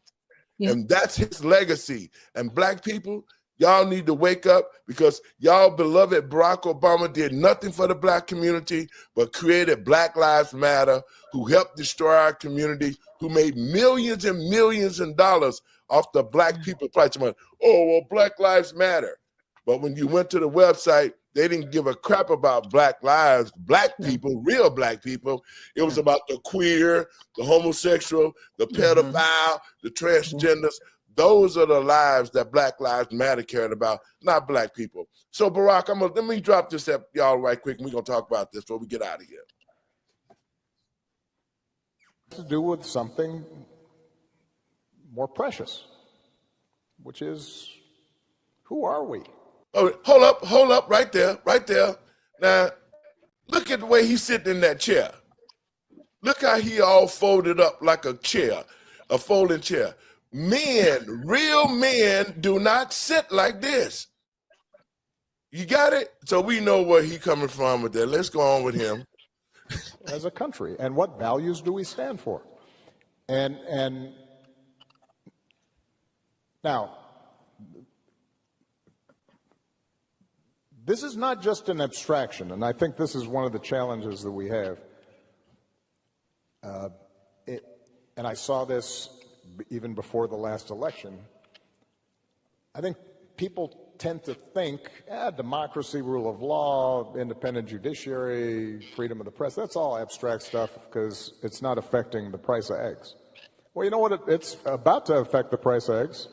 And that's his legacy. And black people, y'all need to wake up, because y'all beloved Barack Obama did nothing for the black community but created Black Lives Matter, who helped destroy our community, who made millions and millions of dollars off the black people price money. Oh, well, Black Lives Matter. But when you went to the website, they didn't give a crap about black lives, black people, real black people. It was about the queer, the homosexual, the pedophile, the transgenders. Those are the lives that Black Lives Matter cared about, not black people. So Barack, let me drop this at y'all right quick, and we're gonna talk about this before we get out of here. To do with something more precious, which is, who are we? Oh, hold up, right there. Now, look at the way he's sitting in that chair. Look how he all folded up like a chair, a folding chair. Men, real men, do not sit like this. You got it? So we know where he coming from with that. Let's go on with him. As a country, and what values do we stand for? And now, this is not just an abstraction, and I think this is one of the challenges that we have. And I saw this even before the last election. I think people tend to think, democracy, rule of law, independent judiciary, freedom of the press, that's all abstract stuff because it's not affecting the price of eggs. Well, you know what? It's about to affect the price of eggs.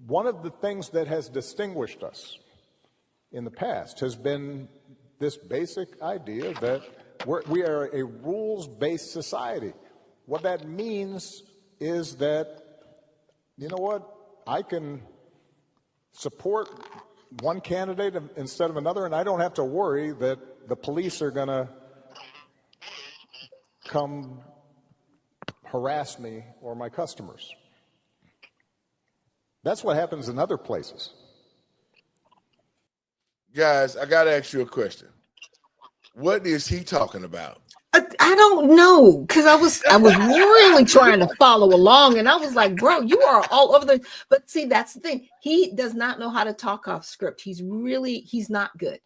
One of the things that has distinguished us in the past has been this basic idea that we are a rules-based society. What that means is that, you know what, I can support one candidate instead of another, and I don't have to worry that the police are going to come harass me or my customers. That's what happens in other places. Guys, I got to ask you a question. What is he talking about? I don't know, because I was really trying to follow along, and I was like, bro, you are all over the. But see, that's the thing. He does not know how to talk off script. He's not good.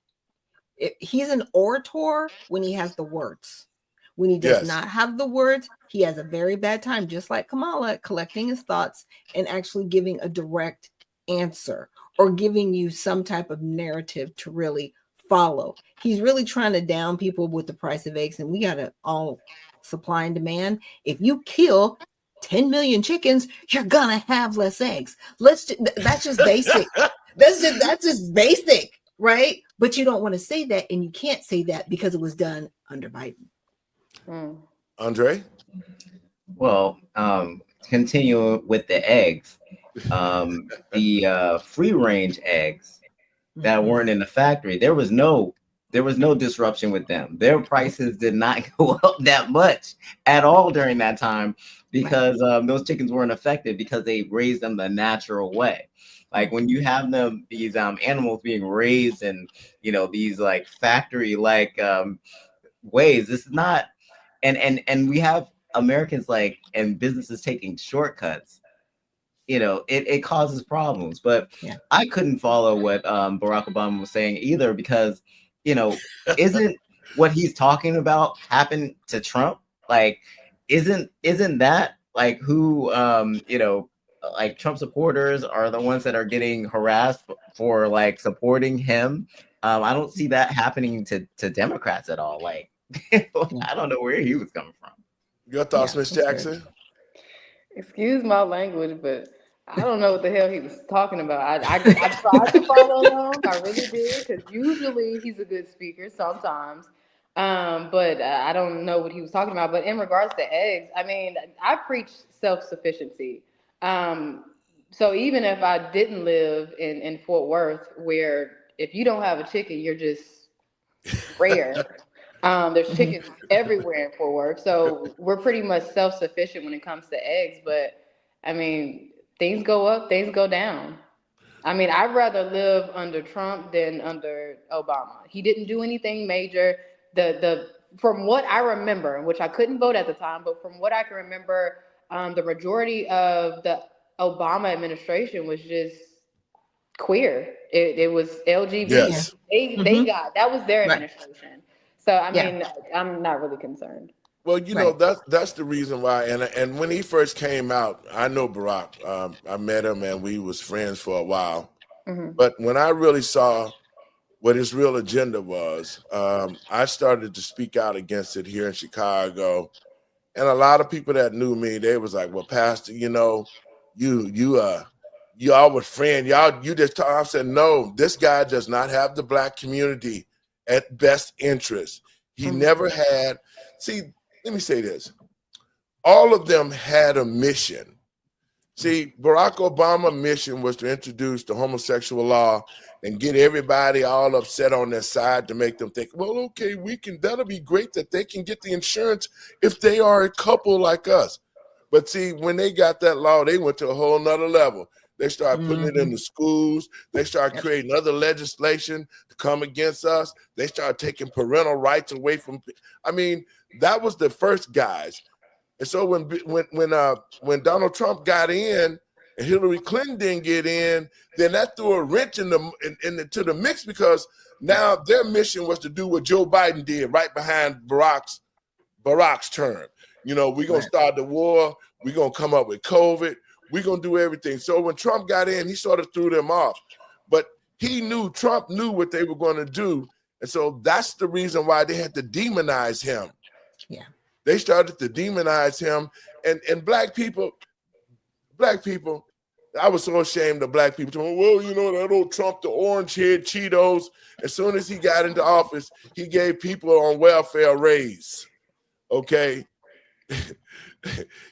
He's an orator when he has the words. When he does not have the words, he has a very bad time, just like Kamala, collecting his thoughts and actually giving a direct answer or giving you some type of narrative to really follow. He's really trying to down people with the price of eggs, and we got to all supply and demand. If you kill 10 million chickens, you're gonna have less eggs. That's just basic. that's just basic, right? But you don't want to say that, and you can't say that because it was done under Biden. Andre? Well, continue with the eggs. The free range eggs that weren't in the factory, there was no disruption with them. Their prices did not go up that much at all during that time because those chickens weren't affected because they raised them the natural way. Like when you have these animals being raised in, these like factory like ways, this is not, and we have Americans and businesses taking shortcuts. It causes problems. But I couldn't follow what Barack Obama was saying either because, isn't what he's talking about happened to Trump? Like, isn't that like who, like Trump supporters are the ones that are getting harassed for like supporting him? I don't see that happening to Democrats at all. Like, I don't know where he was coming from. Your thoughts, Ms. Jackson? Excuse my language, but I don't know what the hell he was talking about. I tried to follow along. I really did, because usually he's a good speaker sometimes. But I don't know what he was talking about. But in regards to eggs, I mean, I preach self-sufficiency. So even if I didn't live in Fort Worth, where if you don't have a chicken, you're just rare. There's chickens everywhere in Fort Worth. So we're pretty much self-sufficient when it comes to eggs. But I mean, things go up, things go down. I mean, I'd rather live under Trump than under Obama. He didn't do anything major. From what I remember, which I couldn't vote at the time, but from what I can remember, the majority of the Obama administration was just queer. It was LGBT. Yes. They got, that was their administration. So I mean, I'm not really concerned. Well, that's the reason why. And when he first came out, I know Barack. I met him and we was friends for a while. But when I really saw what his real agenda was, I started to speak out against it here in Chicago. And a lot of people that knew me, they was like, "Well, Pastor, y'all were friends. You just talk." I said, "No, this guy does not have the Black community at best interest. He never had." See, let me say this. All of them had a mission. See, Barack Obama's mission was to introduce the homosexual law and get everybody all upset on their side to make them think, well, okay, that'll be great that they can get the insurance if they are a couple like us. But see, when they got that law, they went to a whole nother level. They started putting it in the schools. They started creating other legislation to come against us. They started taking parental rights away from. I mean, that was the first guys. And so when Donald Trump got in and Hillary Clinton didn't get in, then that threw a wrench into the mix, because now their mission was to do what Joe Biden did right behind Barack's term. You know, we're going to start the war. We're going to come up with COVID. We're going to do everything. So when Trump got in, he sort of threw them off. But Trump knew what they were going to do. And so that's the reason why they had to demonize him. Yeah. They started to demonize him. And black people, I was so ashamed of black people. Well, you know, that old Trump, the orange head Cheetos. As soon as he got into office, he gave people on welfare a raise. Okay.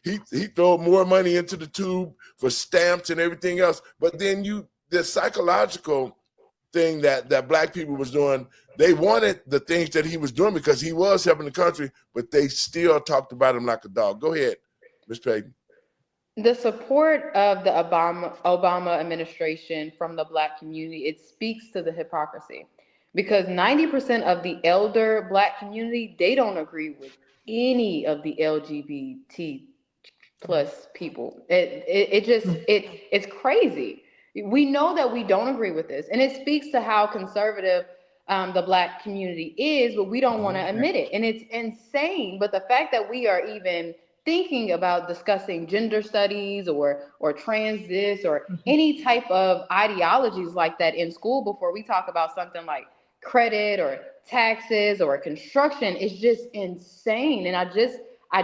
he threw more money into the tube for stamps and everything else. But then the psychological thing that black people was doing, they wanted the things that he was doing because he was helping the country, but they still talked about him like a dog. Go ahead, Ms. Payton. The support of the Obama administration from the Black community, it speaks to the hypocrisy, because 90% of the elder Black community, they don't agree with any of the LGBT plus people. It's crazy. We know that we don't agree with this, and it speaks to how conservative the Black community is, but we don't want to admit it, and it's insane. But the fact that we are even thinking about discussing gender studies or trans this or any type of ideologies like that in school before we talk about something like credit or taxes or construction is just insane. And I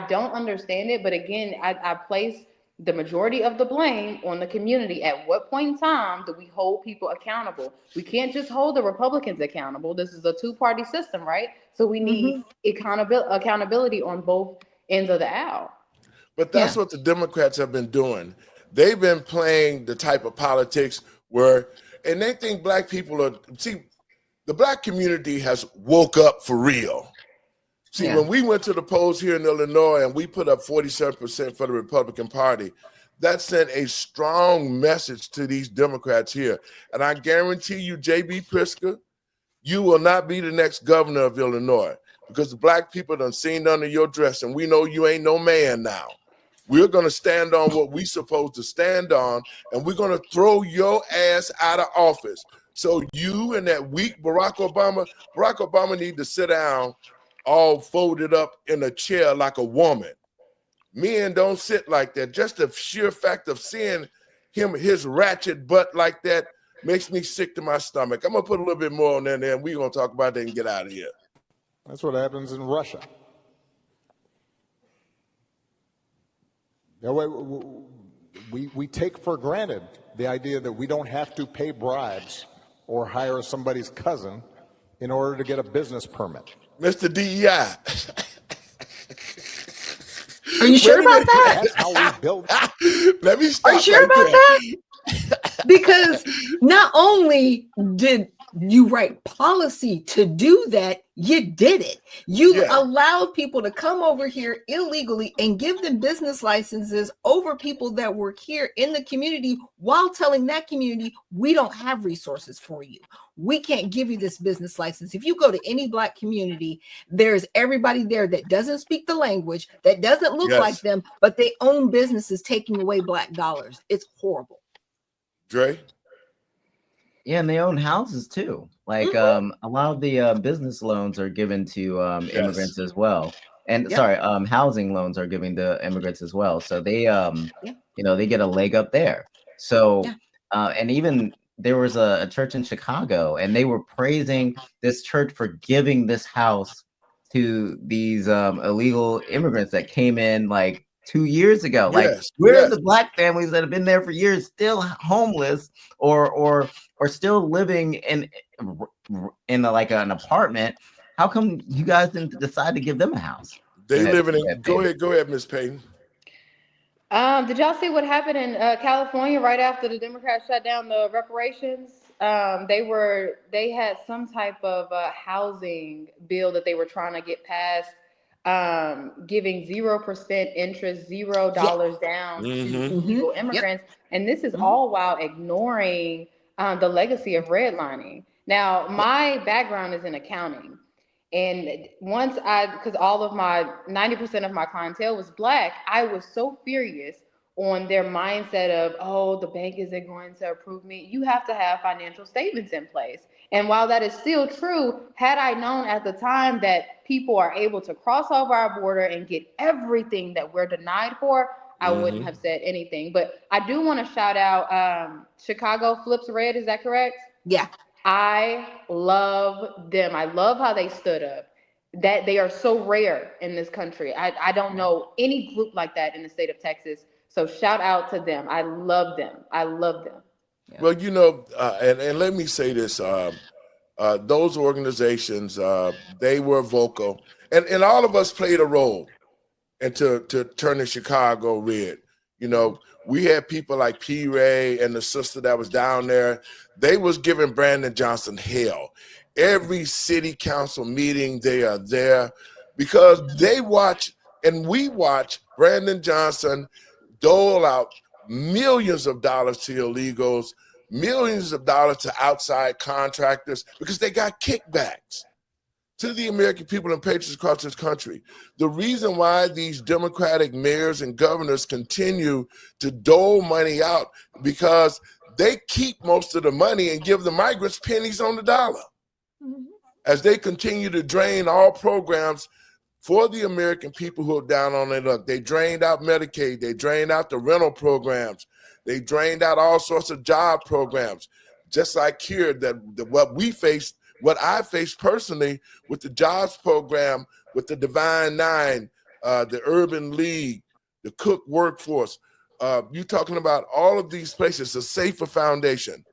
don't understand it. But again, I place the majority of the blame on the community. At what point in time do we hold people accountable? We can't just hold the Republicans accountable. This is a two-party system, right? So we need accountability on both ends of the aisle. But that's what the Democrats have been doing. They've been playing the type of politics and they think black people the black community has woke up for real. When we went to the polls here in Illinois and we put up 47% for the Republican Party, that sent a strong message to these Democrats here. And I guarantee you, J.B. Pritzker, you will not be the next governor of Illinois, because the black people done seen under your dress, and we know you ain't no man now. We're going to stand on what we supposed to stand on, and we're going to throw your ass out of office. So you and that weak Barack Obama need to sit down all folded up in a chair like a woman. Men don't sit like that. Just the sheer fact of seeing his ratchet butt like that makes me sick to my stomach. I'm going to put a little bit more on there, and we're going to talk about that and get out of here. That's what happens in Russia. We take for granted the idea that we don't have to pay bribes or hire somebody's cousin in order to get a business permit. Mr. DEI. Are you sure about that? That's how we build. Let me stop. Are you sure about that? Because not only did you write policy to do that, you did it. You allowed people to come over here illegally and give them business licenses over people that work here in the community, while telling that community, we don't have resources for you. We can't give you this business license. If you go to any black community, there's everybody there that doesn't speak the language, that doesn't look like them, but they own businesses taking away black dollars. It's horrible. Dre? Yeah, and they own houses too. Like a lot of the business loans are given to immigrants as well. And housing loans are given to immigrants as well. So they they get a leg up there. So and even there was a church in Chicago, and they were praising this church for giving this house to these illegal immigrants that came in like 2 years ago. Like, where are the black families that have been there for years, still homeless or still living in like an apartment? How come you guys didn't decide to give them a house? They live in it. Go ahead, Ms. Payton. Did y'all see what happened in California right after the Democrats shut down the reparations? They had some type of housing bill that they were trying to get passed, giving 0% interest, $0 down to illegal immigrants. And this is all while ignoring the legacy of redlining. Now, my background is in accounting. And because all of 90% of my clientele was black, I was so furious on their mindset of, oh, the bank isn't going to approve me. You have to have financial statements in place. And while that is still true, had I known at the time that people are able to cross over our border and get everything that we're denied for, I wouldn't have said anything. But I do want to shout out Chicago Flips Red. Is that correct? Yeah. I love them. I love how they stood up. That they are so rare in this country. I don't know any group like that in the state of Texas. So shout out to them. I love them. I love them. Yeah. Well, you know, and let me say this, those organizations, they were vocal, and all of us played a role into turning Chicago red. You know, we had people like P. Ray and the sister that was down there. They was giving Brandon Johnson hell. Every city council meeting, they are there because they watch and we watch Brandon Johnson dole out millions of dollars to illegals, millions of dollars to outside contractors because they got kickbacks. To the American people and patriots across this country, the reason why these Democratic mayors and governors continue to dole money out because they keep most of the money and give the migrants pennies on the dollar. As they continue to drain all programs for the American people who are down on their luck. They drained out Medicaid. They drained out the rental programs. They drained out all sorts of job programs. Just like here, what I faced personally with the jobs program, with the Divine Nine, the Urban League, the Cook Workforce. You're talking about all of these places, a safer foundation.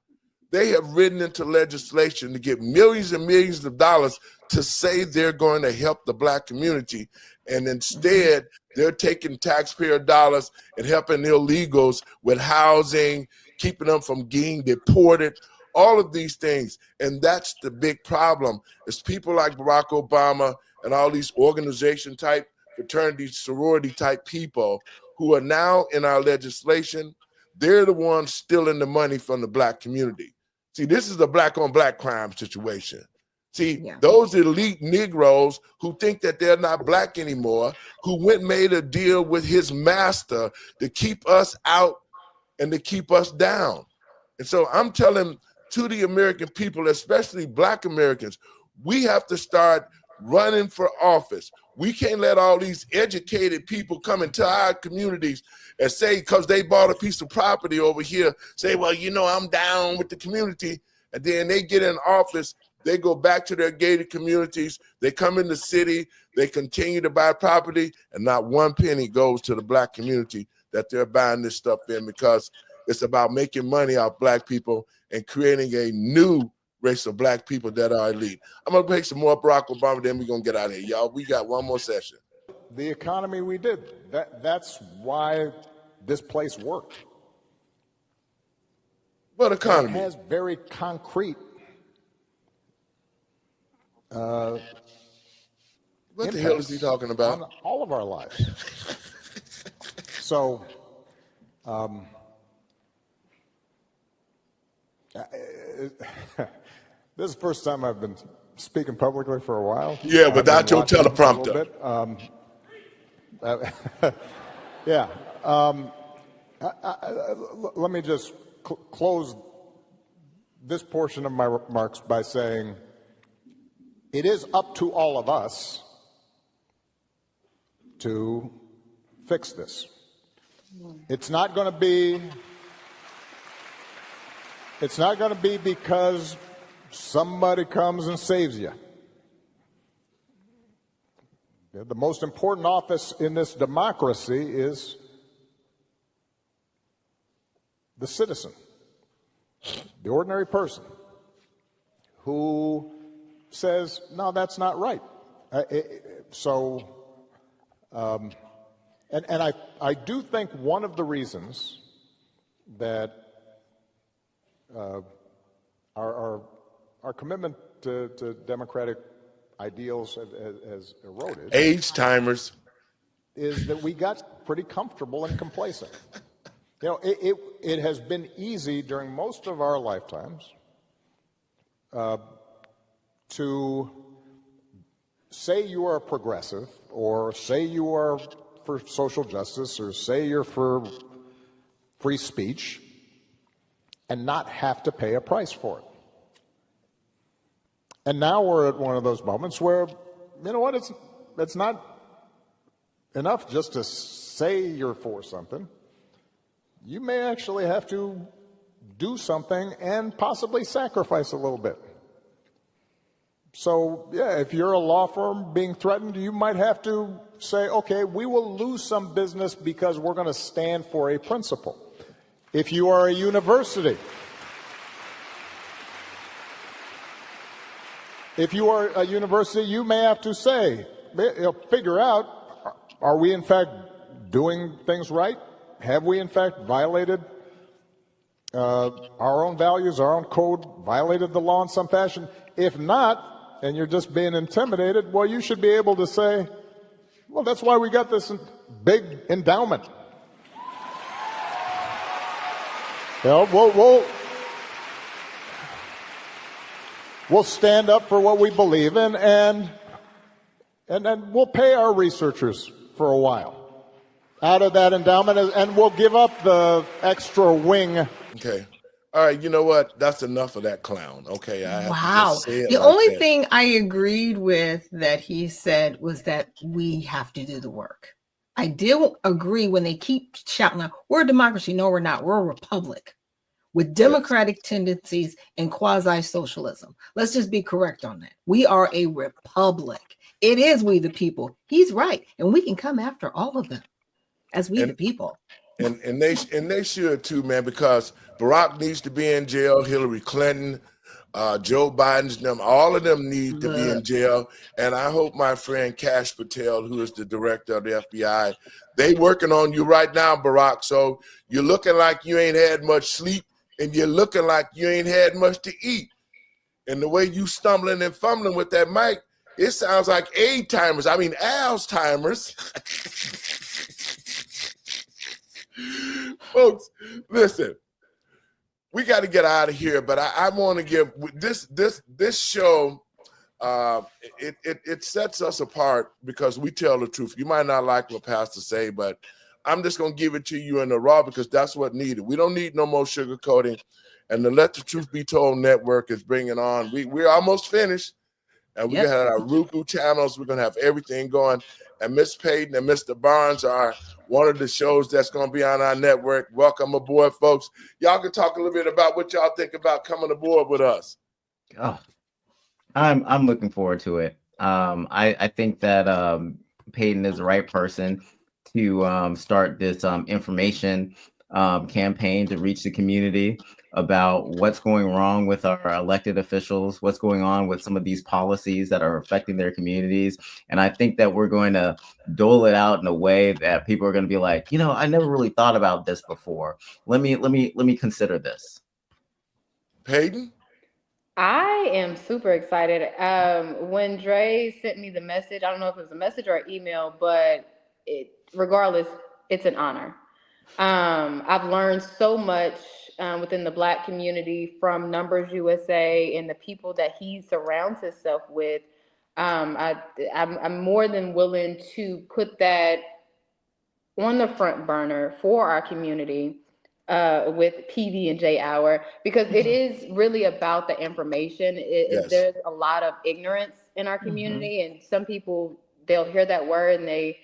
They have written into legislation to get millions and millions of dollars to say they're going to help the Black community. And instead, they're taking taxpayer dollars and helping illegals with housing, keeping them from getting deported, all of these things. And that's the big problem. It's people like Barack Obama and all these organization type, fraternity, sorority type people who are now in our legislation. They're the ones stealing the money from the Black community. See, this is a black on black crime situation. See, those elite Negroes who think that they're not Black anymore, who went and made a deal with his master to keep us out and to keep us down. And so I'm telling to the American people, especially Black Americans, we have to start running for office. We can't let all these educated people come into our communities and say, because they bought a piece of property over here, say, well, you know, I'm down with the community. And then they get in office, they go back to their gated communities, they come in the city, they continue to buy property, and not one penny goes to the Black community that they're buying this stuff in, because it's about making money off Black people and creating a new race of Black people that are elite. I'm going to play some more Barack Obama, then we're going to get out of here. Y'all, we got one more session. The economy we did, that's why this place worked. What economy? It has very concrete what the hell is he talking about? On all of our lives. So, this is the first time I've been speaking publicly for a while. Yeah, without your teleprompter. Yeah. Let me just close this portion of my remarks by saying it is up to all of us to fix this. It's not going to be because somebody comes and saves you. The most important office in this democracy is the citizen, the ordinary person who says, no, that's not right. And I do think one of the reasons that our commitment to democratic ideals has eroded. Age timers. Is that we got pretty comfortable and complacent. You know, it has been easy during most of our lifetimes to say you are a progressive, or say you are for social justice, or say you're for free speech and not have to pay a price for it. And now we're at one of those moments where, you know what, it's not enough just to say you're for something. You may actually have to do something and possibly sacrifice a little bit. So, yeah, if you're a law firm being threatened, you might have to say, okay, we will lose some business because we're going to stand for a principle. If you are a university, you may have to say, figure out, are we in fact doing things right? Have we in fact violated our own values, our own code, violated the law in some fashion? If not, and you're just being intimidated, well, you should be able to say, well, that's why we got this big endowment. We'll stand up for what we believe in, and then we'll pay our researchers for a while out of that endowment, and we'll give up the extra wing. Okay. All right, you know what? That's enough of that clown. Okay, I have to just say it The like only that. thing I agreed with that he said was that we have to do the work. I do agree when they keep shouting out, we're a democracy. No, we're not. We're a republic with democratic tendencies and quasi-socialism. Let's just be correct on that. We are a republic. It is we the people. He's right. And we can come after all of them as we the people. And they should too, man, because Barack needs to be in jail, Hillary Clinton, Joe Biden's, them, all of them need to be in jail. And I hope my friend Kash Patel, who is the director of the FBI, they working on you right now, Barack. So you're looking like you ain't had much sleep, and you're looking like you ain't had much to eat. And the way you stumbling and fumbling with that mic, it sounds like Alzheimer's. Folks, listen, we got to get out of here, but I want to give this show, it sets us apart because we tell the truth. You might not like what pastors say, but I'm just going to give it to you in the raw because that's what needed. We don't need no more sugarcoating. And the Let the Truth Be Told network is bringing on. We're almost finished. And we got our Roku channels. We're going to have everything going. And Miss Payton and Mr. Barnes are one of the shows that's going to be on our network. Welcome aboard, folks. Y'all can talk a little bit about what y'all think about coming aboard with us. Oh, I'm looking forward to it. I think that Payton is the right person to start this information campaign to reach the community about what's going wrong with our elected officials, what's going on with some of these policies that are affecting their communities. And I think that we're going to dole it out in a way that people are going to be like, you know, I never really thought about this before. Let me consider this. Payton? I am super excited. When Dre sent me the message, I don't know if it was a message or an email, but regardless, it's an honor. I've learned so much within the Black community from Numbers USA and the people that he surrounds himself with. I'm more than willing to put that on the front burner for our community with PB&J Hour, because it is really about the information. There's a lot of ignorance in our community, and some people, they'll hear that word and they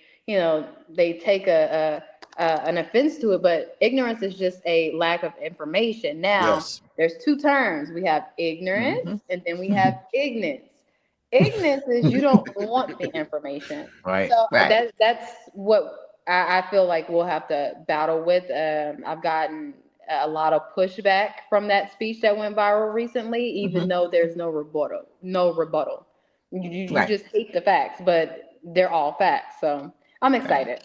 take an offense to it, but ignorance is just a lack of information. Now, there's two terms. We have ignorance and then we have ignorance. Ignorance is you don't want the information. Right. So that's what I feel like we'll have to battle with. I've gotten a lot of pushback from that speech that went viral recently, even though there's no rebuttal. You just hate the facts, but they're all facts. So I'm excited.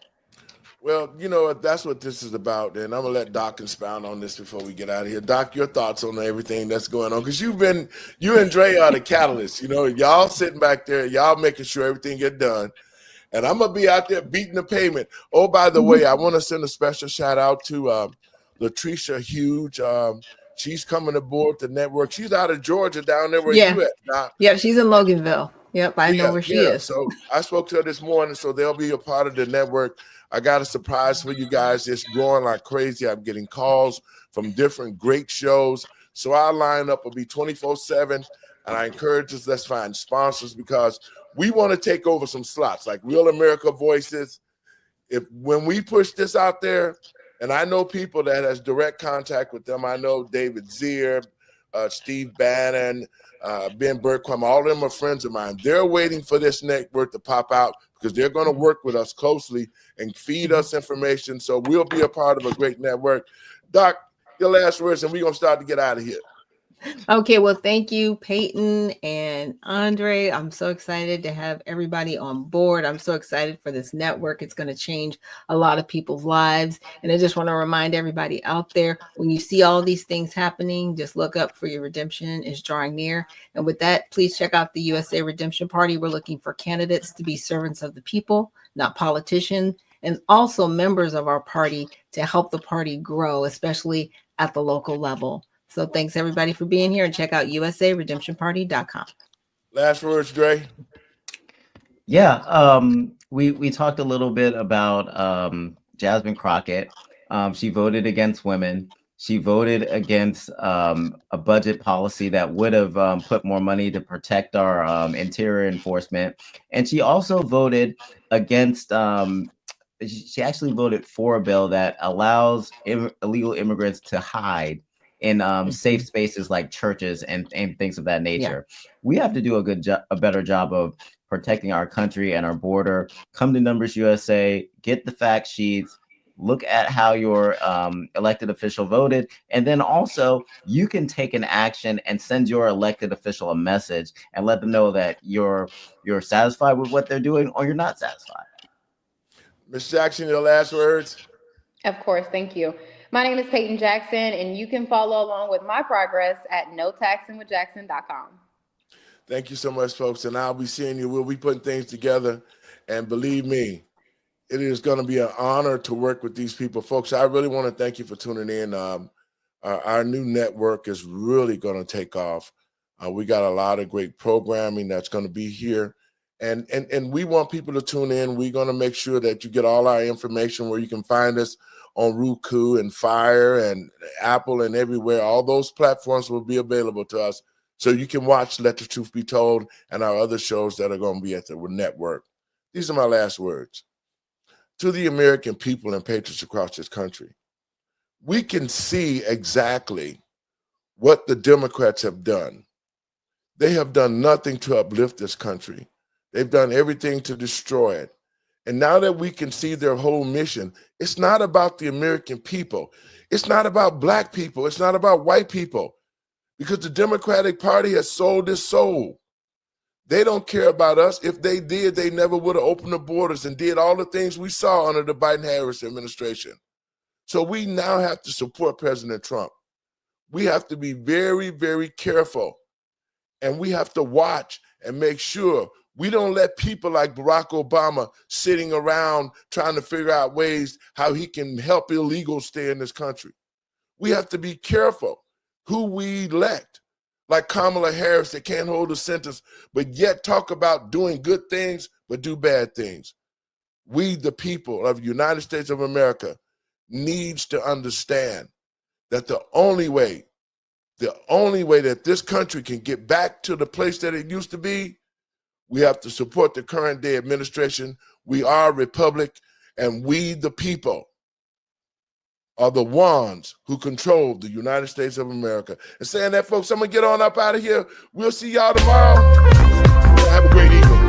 Well, you know, that's what this is about. And I'm going to let Doc expound on this before we get out of here. Doc, your thoughts on everything that's going on? Because you and Dre are the catalyst. You know, y'all sitting back there, y'all making sure everything get done. And I'm going to be out there beating the pavement. Oh, by the way, I want to send a special shout out to Latricia Huge. She's coming aboard the network. She's out of Georgia, down there where you at, Doc. Yeah, she's in Loganville. Yep, I know where she is. So I spoke to her this morning, so they'll be a part of the network. I got a surprise for you guys. It's growing like crazy. I'm getting calls from different great shows. So our lineup will be 24/7. And I encourage us, let's find sponsors because we want to take over some slots like Real America Voices. When we push this out there, and I know people that has direct contact with them. I know David Zier, Steve Bannon, Ben Bergquam, all of them are friends of mine. They're waiting for this network to pop out because they're going to work with us closely and feed us information. So we'll be a part of a great network. Doc, your last words, and we're going to start to get out of here. Okay, well, thank you, Peyton and Andre. I'm so excited to have everybody on board. I'm so excited for this network. It's going to change a lot of people's lives. And I just want to remind everybody out there, when you see all these things happening, just look up for your redemption is drawing near. And with that, please check out the USA Redemption Party. We're looking for candidates to be servants of the people, not politicians, and also members of our party to help the party grow, especially at the local level. So thanks everybody for being here, and check out usaredemptionparty.com. Last words, Dre. Yeah, we talked a little bit about Jasmine Crockett. She voted against women. She voted against a budget policy that would have put more money to protect our interior enforcement. And she also voted against she actually voted for a bill that allows illegal immigrants to hide in safe spaces like churches and things of that nature. Yeah. We have to do a better job of protecting our country and our border. Come to Numbers USA, get the fact sheets, look at how your elected official voted, and then also you can take an action and send your elected official a message and let them know that you're satisfied with what they're doing or you're not satisfied. Ms. Jackson, your last words? Of course, thank you. My name is Peyton Jackson, and you can follow along with my progress at notaxingwithjackson.com. Thank you so much, folks. And I'll be seeing you. We'll be putting things together. And believe me, it is going to be an honor to work with these people. Folks, I really want to thank you for tuning in. Our new network is really going to take off. We got a lot of great programming that's going to be here. And we want people to tune in. We're going to make sure that you get all our information where you can find us on Roku and Fire and Apple and everywhere. All those platforms will be available to us. So you can watch Let the Truth Be Told and our other shows that are going to be at the network. These are my last words. To the American people and patriots across this country, we can see exactly what the Democrats have done. They have done nothing to uplift this country. They've done everything to destroy it. And now that we can see their whole mission, it's not about the American people. It's not about black people. It's not about white people. Because the Democratic Party has sold its soul. They don't care about us. If they did, they never would have opened the borders and did all the things we saw under the Biden-Harris administration. So we now have to support President Trump. We have to be very, very careful. And we have to watch and make sure we don't let people like Barack Obama sitting around trying to figure out ways how he can help illegals stay in this country. We have to be careful who we elect, like Kamala Harris that can't hold a sentence, but yet talk about doing good things, but do bad things. We, the people of the United States of America, needs to understand that the only way that this country can get back to the place that it used to be, we have to support the current day administration. We are a republic, and we, the people, are the ones who control the United States of America. And saying that, folks, I'm going to get on up out of here. We'll see y'all tomorrow. Have a great evening.